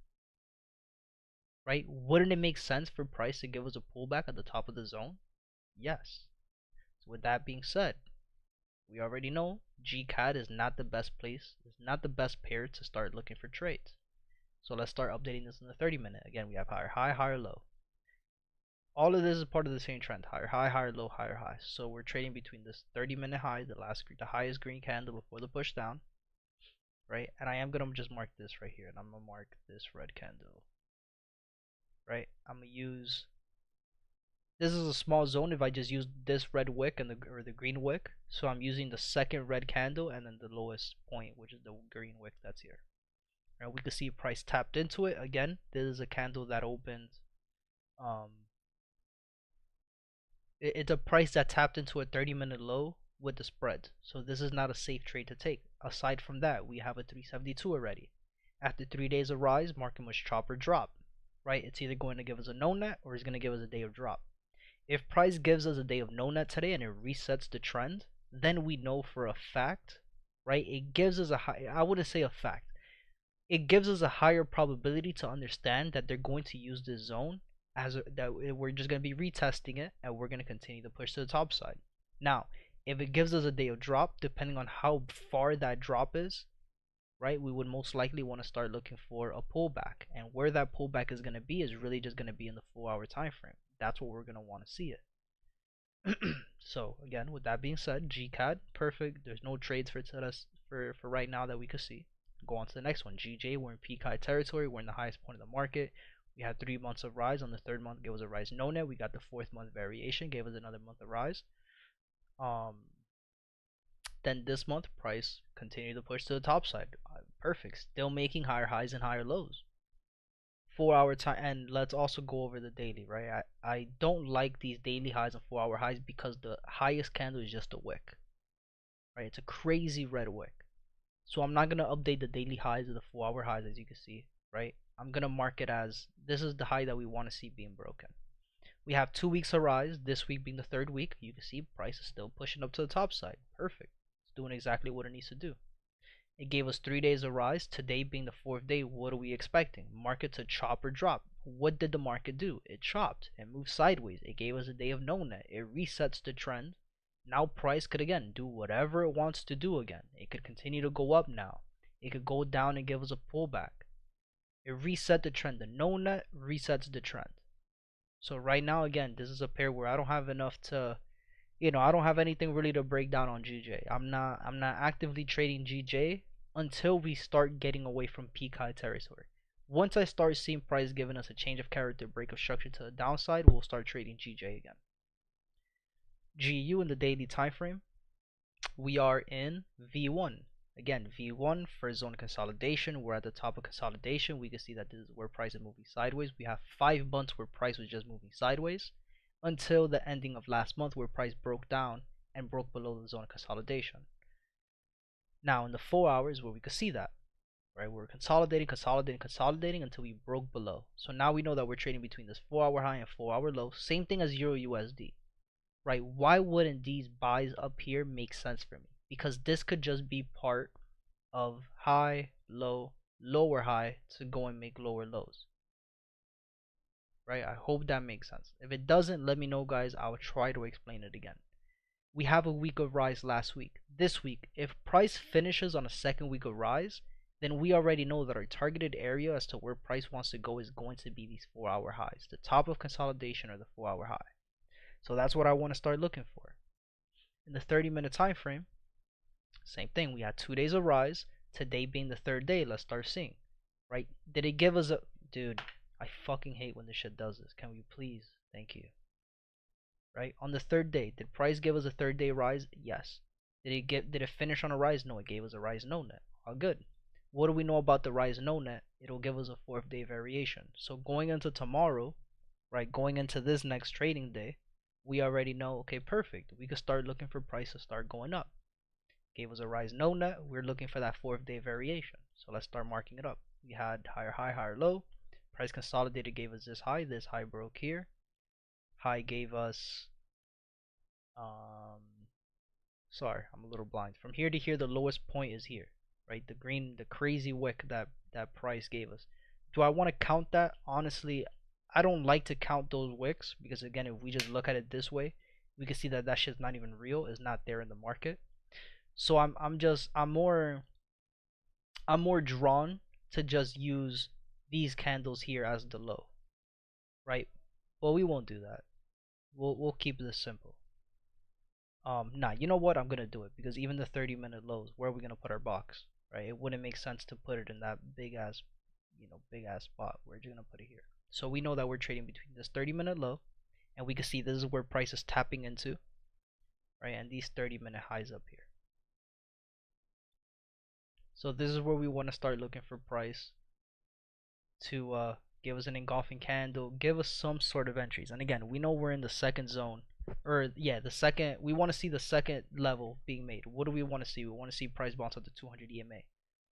Right? Wouldn't it make sense for price to give us a pullback at the top of the zone? Yes. with that being said, we already know GCAD is not the best place, it's not the best pair to start looking for trades. So let's start updating this in the 30-minute. Again, we have higher high, higher low. All of this is part of the same trend, higher high, higher low, higher high. So we're trading between this 30-minute high, the highest green candle before the push down, right? And I am gonna just mark this right here, and I'm gonna mark this red candle, right? I'm gonna use, this is a small zone if I just use this red wick and the green wick. So I'm using the second red candle and then the lowest point, which is the green wick that's here. Right, we can see price tapped into it again. This is a candle that opened. It's a price that tapped into a 30-minute low with the spread. So this is not a safe trade to take. Aside from that, we have a 372 already. After 3 days of rise, market must chop or drop. Right? It's either going to give us a no net or it's going to give us a day of drop. If price gives us a day of no net today and it resets the trend, then we know for a fact, right? It gives us a high, I wouldn't say a fact. It gives us a higher probability to understand that they're going to use this zone as that we're just going to be retesting it and we're going to continue to push to the top side. Now, if it gives us a day of drop, depending on how far that drop is, right, we would most likely want to start looking for a pullback. And where that pullback is going to be is really just going to be in the 4-hour time frame. That's what we're going to want to see it. So again, with that being said, GCAD, perfect. There's no trades for right now that we could see. Go on to the next one. GJ, we're in peak high territory. We're in the highest point of the market. We had 3 months of rise. On the third month, gave us a rise no net. We got the fourth month variation, gave us another month of rise. Then this month, price continued to push to the top side. Perfect. Still making higher highs and higher lows. 4-hour time, and let's also go over the daily, right? I don't like these daily highs and 4-hour highs because the highest candle is just a wick, right? It's a crazy red wick. So I'm not gonna update the daily highs or the 4-hour highs, as you can see, right? I'm gonna mark it as this is the high that we want to see being broken. We have 2 weeks of rise, this week being the third week. You can see price is still pushing up to the top side. Perfect. It's doing exactly what it needs to do. It gave us 3 days of rise. Today being the fourth day, what are we expecting? Market to chop or drop. What did the market do? It chopped. It moved sideways. It gave us a day of no net. It resets the trend. Now price could again do whatever it wants to do again. It could continue to go up now. It could go down and give us a pullback. It reset the trend. The no net resets the trend. So right now, again, this is a pair where I don't have enough to, I don't have anything really to break down on GJ. I'm not actively trading GJ until we start getting away from peak high territory. Once I start seeing price giving us a change of character, break of structure to the downside, we'll start trading GJ again. GU in the daily time frame, we are in V1. Again, V1 for zone consolidation. We're at the top of consolidation. We can see that this is where price is moving sideways. We have 5 months where price was just moving sideways until the ending of last month where price broke down and broke below the zone of consolidation. Now in the 4 hours where we could see that, right, we're consolidating until we broke below. So now we know that we're trading between this 4-hour high and 4-hour low. Same thing as EURUSD, right? Why wouldn't these buys up here make sense for me? Because this could just be part of high, low, lower high to go and make lower lows, right? I hope that makes sense. If it doesn't, let me know, guys. I'll try to explain it again. We have a week of rise last week. This week, if price finishes on a second week of rise, then we already know that our targeted area as to where price wants to go is going to be these 4-hour highs, the top of consolidation or the 4-hour high. So that's what I want to start looking for. In the 30-minute time frame, same thing. We had 2 days of rise. Today being the third day, let's start seeing, right? Did it give us a, dude, I fucking hate when this shit does this. Can we please? Thank you. Right, on the third day, did price give us a third day rise? Yes. Did it finish on a rise? No, it gave us a rise no net. All good. What do we know about the rise no net? It'll give us a 4th day variation. So going into tomorrow, right, going into this next trading day, we already know, okay, perfect. We could start looking for price to start going up. Gave us a rise no net. We're looking for that 4th day variation. So let's start marking it up. We had higher high, higher low. Price consolidated, gave us this high. This high broke here. High gave us, sorry, I'm a little blind. From here to here, the lowest point is here, right? The green, the crazy wick that price gave us. Do I want to count that? Honestly, I don't like to count those wicks because again, if we just look at it this way, We can see that that shit's not even real. It's not there in the market. So I'm more drawn to just use these candles here as the low, right? But we won't do that. We'll keep this simple. Nah, you know what? I'm gonna do it because even the 30-minute lows, where are we gonna put our box, right? It wouldn't make sense to put it in that big ass, big ass spot. We're just gonna put it here. So we know that we're trading between this 30-minute low, and we can see this is where price is tapping into, right? And these 30-minute highs up here. So this is where we want to start looking for price to give us an engulfing candle, give us some sort of entries. And again, we know we're in the second zone, or yeah, the second. We want to see the second level being made. What do we want to see? We want to see price bounce up to 200 EMA.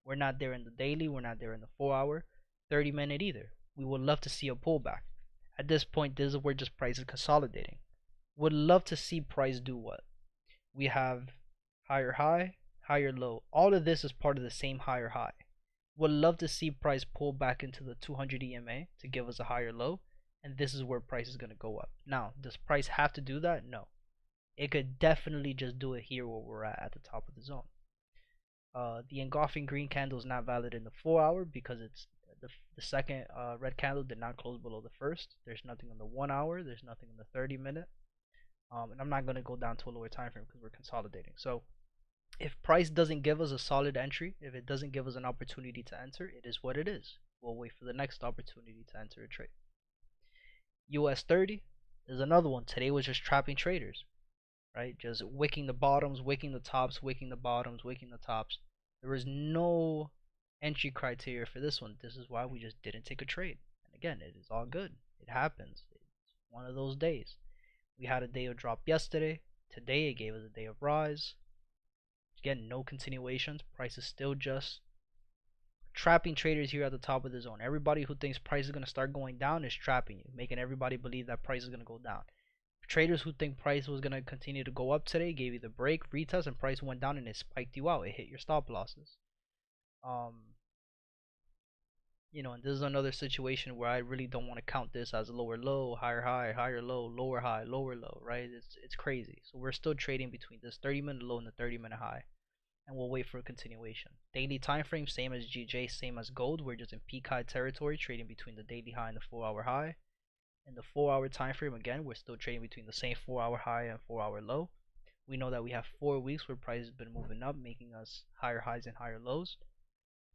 We're not there in the daily. We're not there in the 4-hour, 30-minute either. We would love to see a pullback. At this point, this is where just price is consolidating. Would love to see price do what? We have higher high, higher low. All of this is part of the same higher high. Would love to see price pull back into the 200 EMA to give us a higher low, and this is where price is going to go up. Now, does price have to do that? No. It could definitely just do it here where we're at the top of the zone. The engulfing green candle is not valid in the 4-hour because it's the second red candle did not close below the first. There's nothing on the 1-hour. There's nothing on the 30-minute. And I'm not going to go down to a lower time frame because we're consolidating. So if price doesn't give us a solid entry, if it doesn't give us an opportunity to enter, it is what it is. We'll wait for the next opportunity to enter a trade. US30 is another one. Today was just trapping traders, right? Just wicking the bottoms, wicking the tops, wicking the bottoms, wicking the tops. There was no entry criteria for this one. This is why we just didn't take a trade. And again, it is all good. It happens. It's one of those days. We had a day of drop yesterday. Today it gave us a day of rise. Again, no continuations. Price is still just trapping traders here at the top of the zone. Everybody who thinks price is going to start going down is trapping you, making everybody believe that price is going to go down. Traders who think price was going to continue to go up today gave you the break, retest, and price went down and it spiked you out. It hit your stop losses. And this is another situation where I really don't want to count this as lower low, higher high, higher low, lower high, lower low, right? It's crazy. So we're still trading between this 30-minute low and the 30-minute high, and we'll wait for a continuation. Daily time frame, same as GJ, same as gold. We're just in peak high territory, trading between the daily high and the 4-hour high. In the 4-hour time frame, again, we're still trading between the same 4-hour high and 4-hour low. We know that we have 4 weeks where price has been moving up, making us higher highs and higher lows.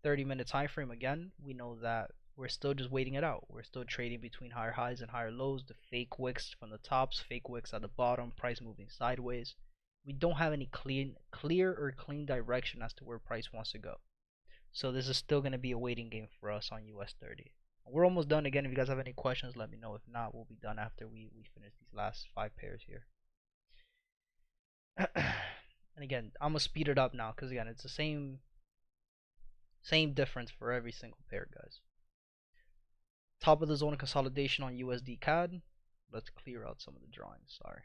30-minute time frame, again, we know that we're still just waiting it out. We're still trading between higher highs and higher lows, the fake wicks from the tops, fake wicks at the bottom, price moving sideways. We don't have any clear or clean direction as to where price wants to go. So this is still going to be a waiting game for us on US30. We're almost done. Again, if you guys have any questions, let me know. If not, we'll be done after we finish these last 5 pairs here. And again, I'm going to speed it up now because again, it's the same difference for every single pair, guys. Top of the zone of consolidation on USDCAD. Let's clear out some of the drawings. Sorry.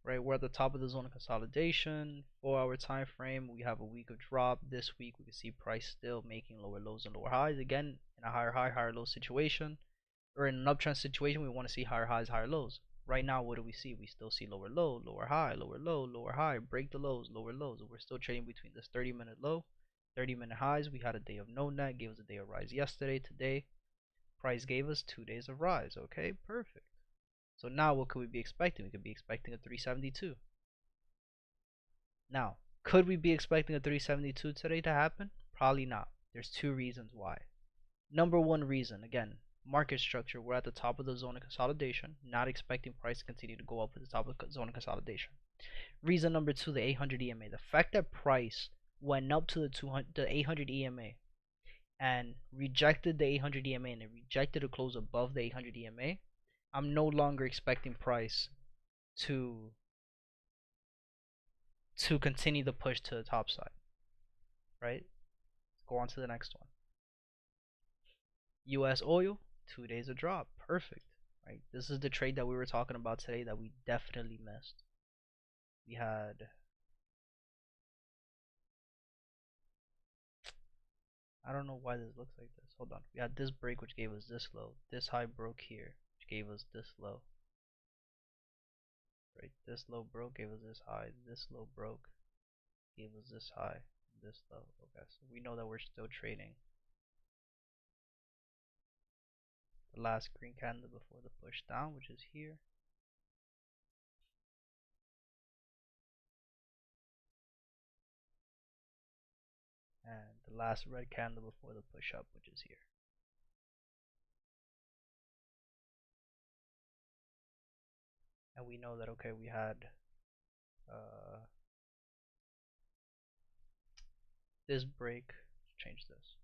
Right, we're at the top of the zone of consolidation. 4-hour time frame. We have a week of drop. This week we can see price still making lower lows and lower highs. Again, in a higher high, higher low situation, or in an uptrend situation, we want to see higher highs, higher lows. Right now, what do we see? We still see lower low, lower high, lower low, lower high, break the lows, lower lows. We're still trading between this 30-minute low, 30-minute highs. We had a day of no net, gave us a day of rise yesterday. Today, price gave us 2 days of rise. Okay, perfect. So now what could we be expecting? We could be expecting a 372. Now, could we be expecting a 372 today to happen? Probably not. There's 2 reasons why. Number 1 reason, again, market structure. We're at the top of the zone of consolidation, not expecting price to continue to go up at the top of the zone of consolidation. Reason number 2, the 800 EMA. The fact that price went up to the 800 EMA and rejected the 800 EMA and it rejected a close above the 800 EMA, I'm no longer expecting price to continue the push to the top side. Right? Let's go on to the next one. US oil, 2 days of drop. Perfect. Right? This is the trade that we were talking about today that we definitely missed. We had I don't know why this looks like this. Hold on. We had this break which gave us this low. This high broke here, which gave us this low. Right? This low broke, gave us this high. This low broke, gave us this high. This low. Okay, so we know that we're still trading the last green candle before the push down, which is here. And the last red candle before the push up, which is here. And we know that, okay, we had this break. Let's change this.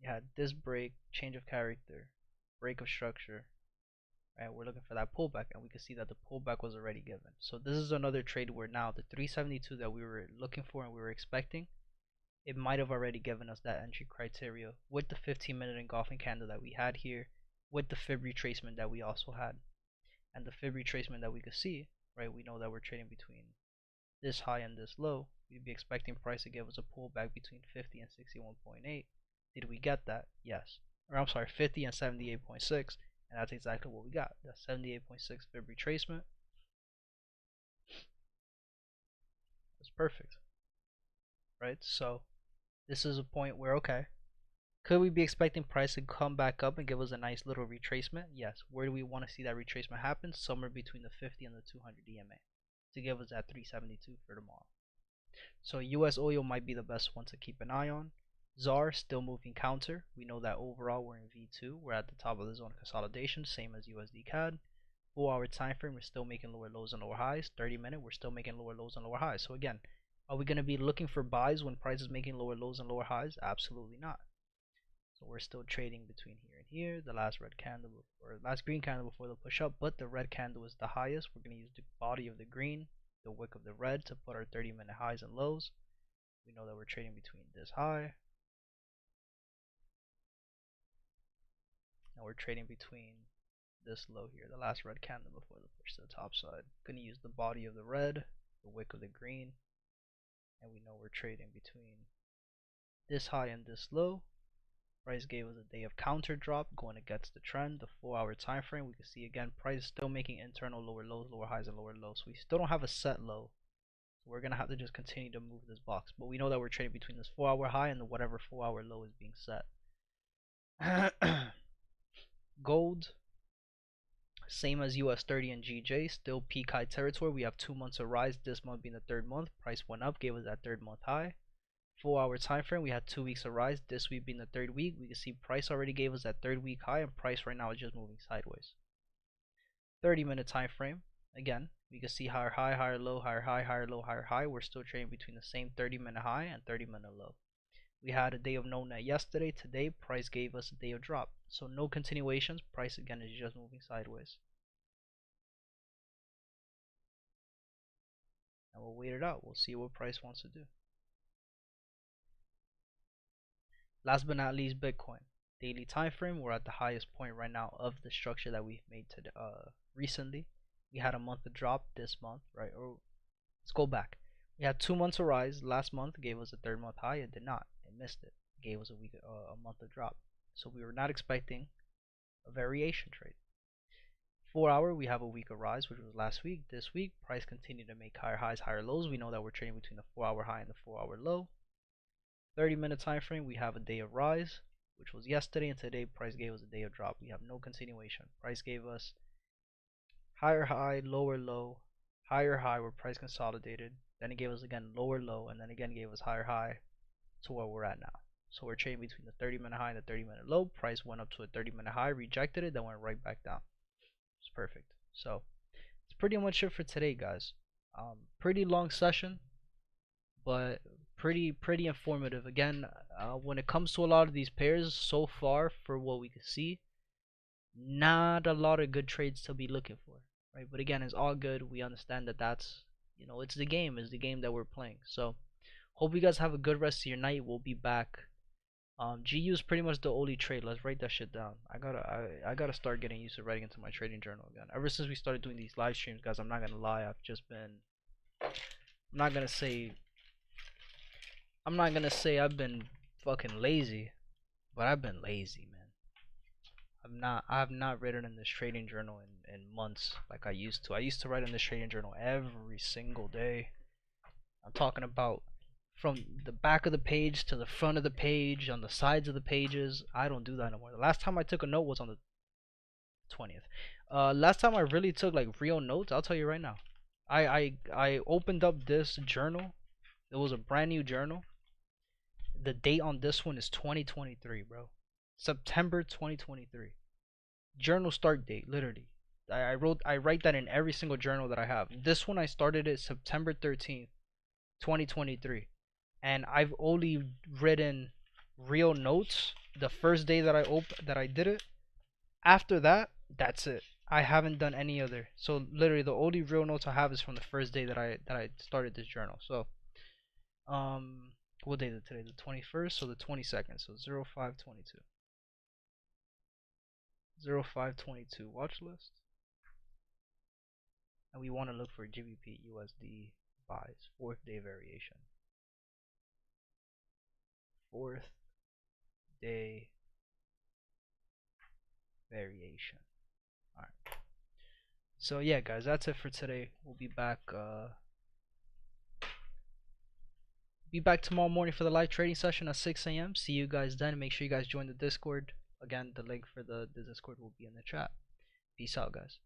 You had this break, change of character, break of structure, right? We're looking for that pullback, and we can see that the pullback was already given. So this is another trade where now the 372 that we were looking for and we were expecting, it might have already given us that entry criteria with the 15-minute engulfing candle that we had here, with the fib retracement that we also had, and the fib retracement that we could see, right? We know that we're trading between this high and this low. We'd be expecting price to give us a pullback between 50 and 61.8. Did we get that? Yes. Or I'm sorry, 50 and 78.6, and that's exactly what we got. That's 78.6 fib retracement. That's perfect, right? So this is a point where, okay, could we be expecting price to come back up and give us a nice little retracement? Yes. Where do we want to see that retracement happen? Somewhere between the 50 and the 200 EMA to give us that 372 for tomorrow. So US oil might be the best one to keep an eye on. ZAR still moving counter. We know that overall we're in V2. We're at the top of the zone of consolidation, same as USDCAD. 4-hour time frame, we're still making lower lows and lower highs. 30-minute, we're still making lower lows and lower highs. So again, are we going to be looking for buys when price is making lower lows and lower highs? Absolutely not. So we're still trading between here and here. The last red candle or last green candle before the push up, but the red candle is the highest. We're going to use the body of the green, the wick of the red to put our 30-minute highs and lows. We know that we're trading between this high, and we're trading between this low here, the last red candle before the push to the top side. Going to use the body of the red, the wick of the green, and we know we're trading between this high and this low. Price gave us a day of counter drop going against the trend. The 4-hour time frame, we can see again price is still making internal lower lows, lower highs, and lower lows. So we still don't have a set low. So we're gonna have to just continue to move this box. But we know that we're trading between this 4-hour high and the whatever 4-hour low is being set. Gold, same as US30 and GJ, still peak high territory. We have 2 months of rise. This month being the third month. Price went up, gave us that third month high. 4-hour time frame, we had 2 weeks of rise. This week being the third week, we can see price already gave us that third week high, and price right now is just moving sideways. 30-minute time frame, again, we can see higher high, higher low, higher high, higher low, higher high. We're still trading between the same 30-minute high and 30-minute low. We had a day of no net yesterday. Today, price gave us a day of drop. So no continuations. Price again is just moving sideways. And we'll wait it out. We'll see what price wants to do. Last but not least, Bitcoin. Daily time frame, we're at the highest point right now of the structure that we've made to recently. We had a month of drop this month, right? Or let's go back. We had 2 months of rise. Last month gave us a third month high. It did not. It missed it. It gave us a month of drop. So we were not expecting a variation trade. 4-hour, we have a week of rise, which was last week. This week, price continued to make higher highs, higher lows. We know that we're trading between the 4-hour high and the 4-hour low. 30-minute time frame, we have a day of rise, which was yesterday, and today price gave us a day of drop. We have no continuation. Price gave us higher high, lower low, higher high where price consolidated. Then it gave us again lower low, and then again gave us higher high to where we're at now. So we're trading between the 30-minute high and the 30-minute low. Price went up to a 30-minute high, rejected it, then went right back down. It's perfect. So it's pretty much it for today, guys. Pretty long session, but pretty informative. Again, when it comes to a lot of these pairs so far, for what we can see, not a lot of good trades to be looking for, right? But again, it's all good. We understand that that's, it's the game that we're playing. So hope you guys have a good rest of your night. We'll be back. GU is pretty much the only trade. Let's write that shit down. I gotta start getting used to writing into my trading journal again. Ever since we started doing these live streams, guys, I'm not gonna lie, I've just been, I'm not gonna say I've been fucking lazy, but I've been lazy, man. I have not written in this trading journal in months like I used to. I used to write in this trading journal every single day. I'm talking about from the back of the page to the front of the page, on the sides of the pages. I don't do that anymore. The last time I took a note was on the 20th. Last time I really took like real notes, I'll tell you right now. I opened up this journal. It was a brand new journal. The date on this one is 2023, bro. September 2023. Journal start date, literally. I write that in every single journal that I have. This one I started it September 13th, 2023. And I've only written real notes the first day that I did it. After that, that's it. I haven't done any other. So literally the only real notes I have is from the first day that I started this journal. So what day is it today? The 21st or the 22nd? So 0522. 0522 watch list. And we want to look for GBP USD buys, 4th day variation. 4th day variation. Alright. So yeah guys, that's it for today. We'll be back tomorrow morning for the live trading session at 6 a.m. See you guys then. Make sure you guys join the Discord. Again, the link for the Discord will be in the chat. Peace out, guys.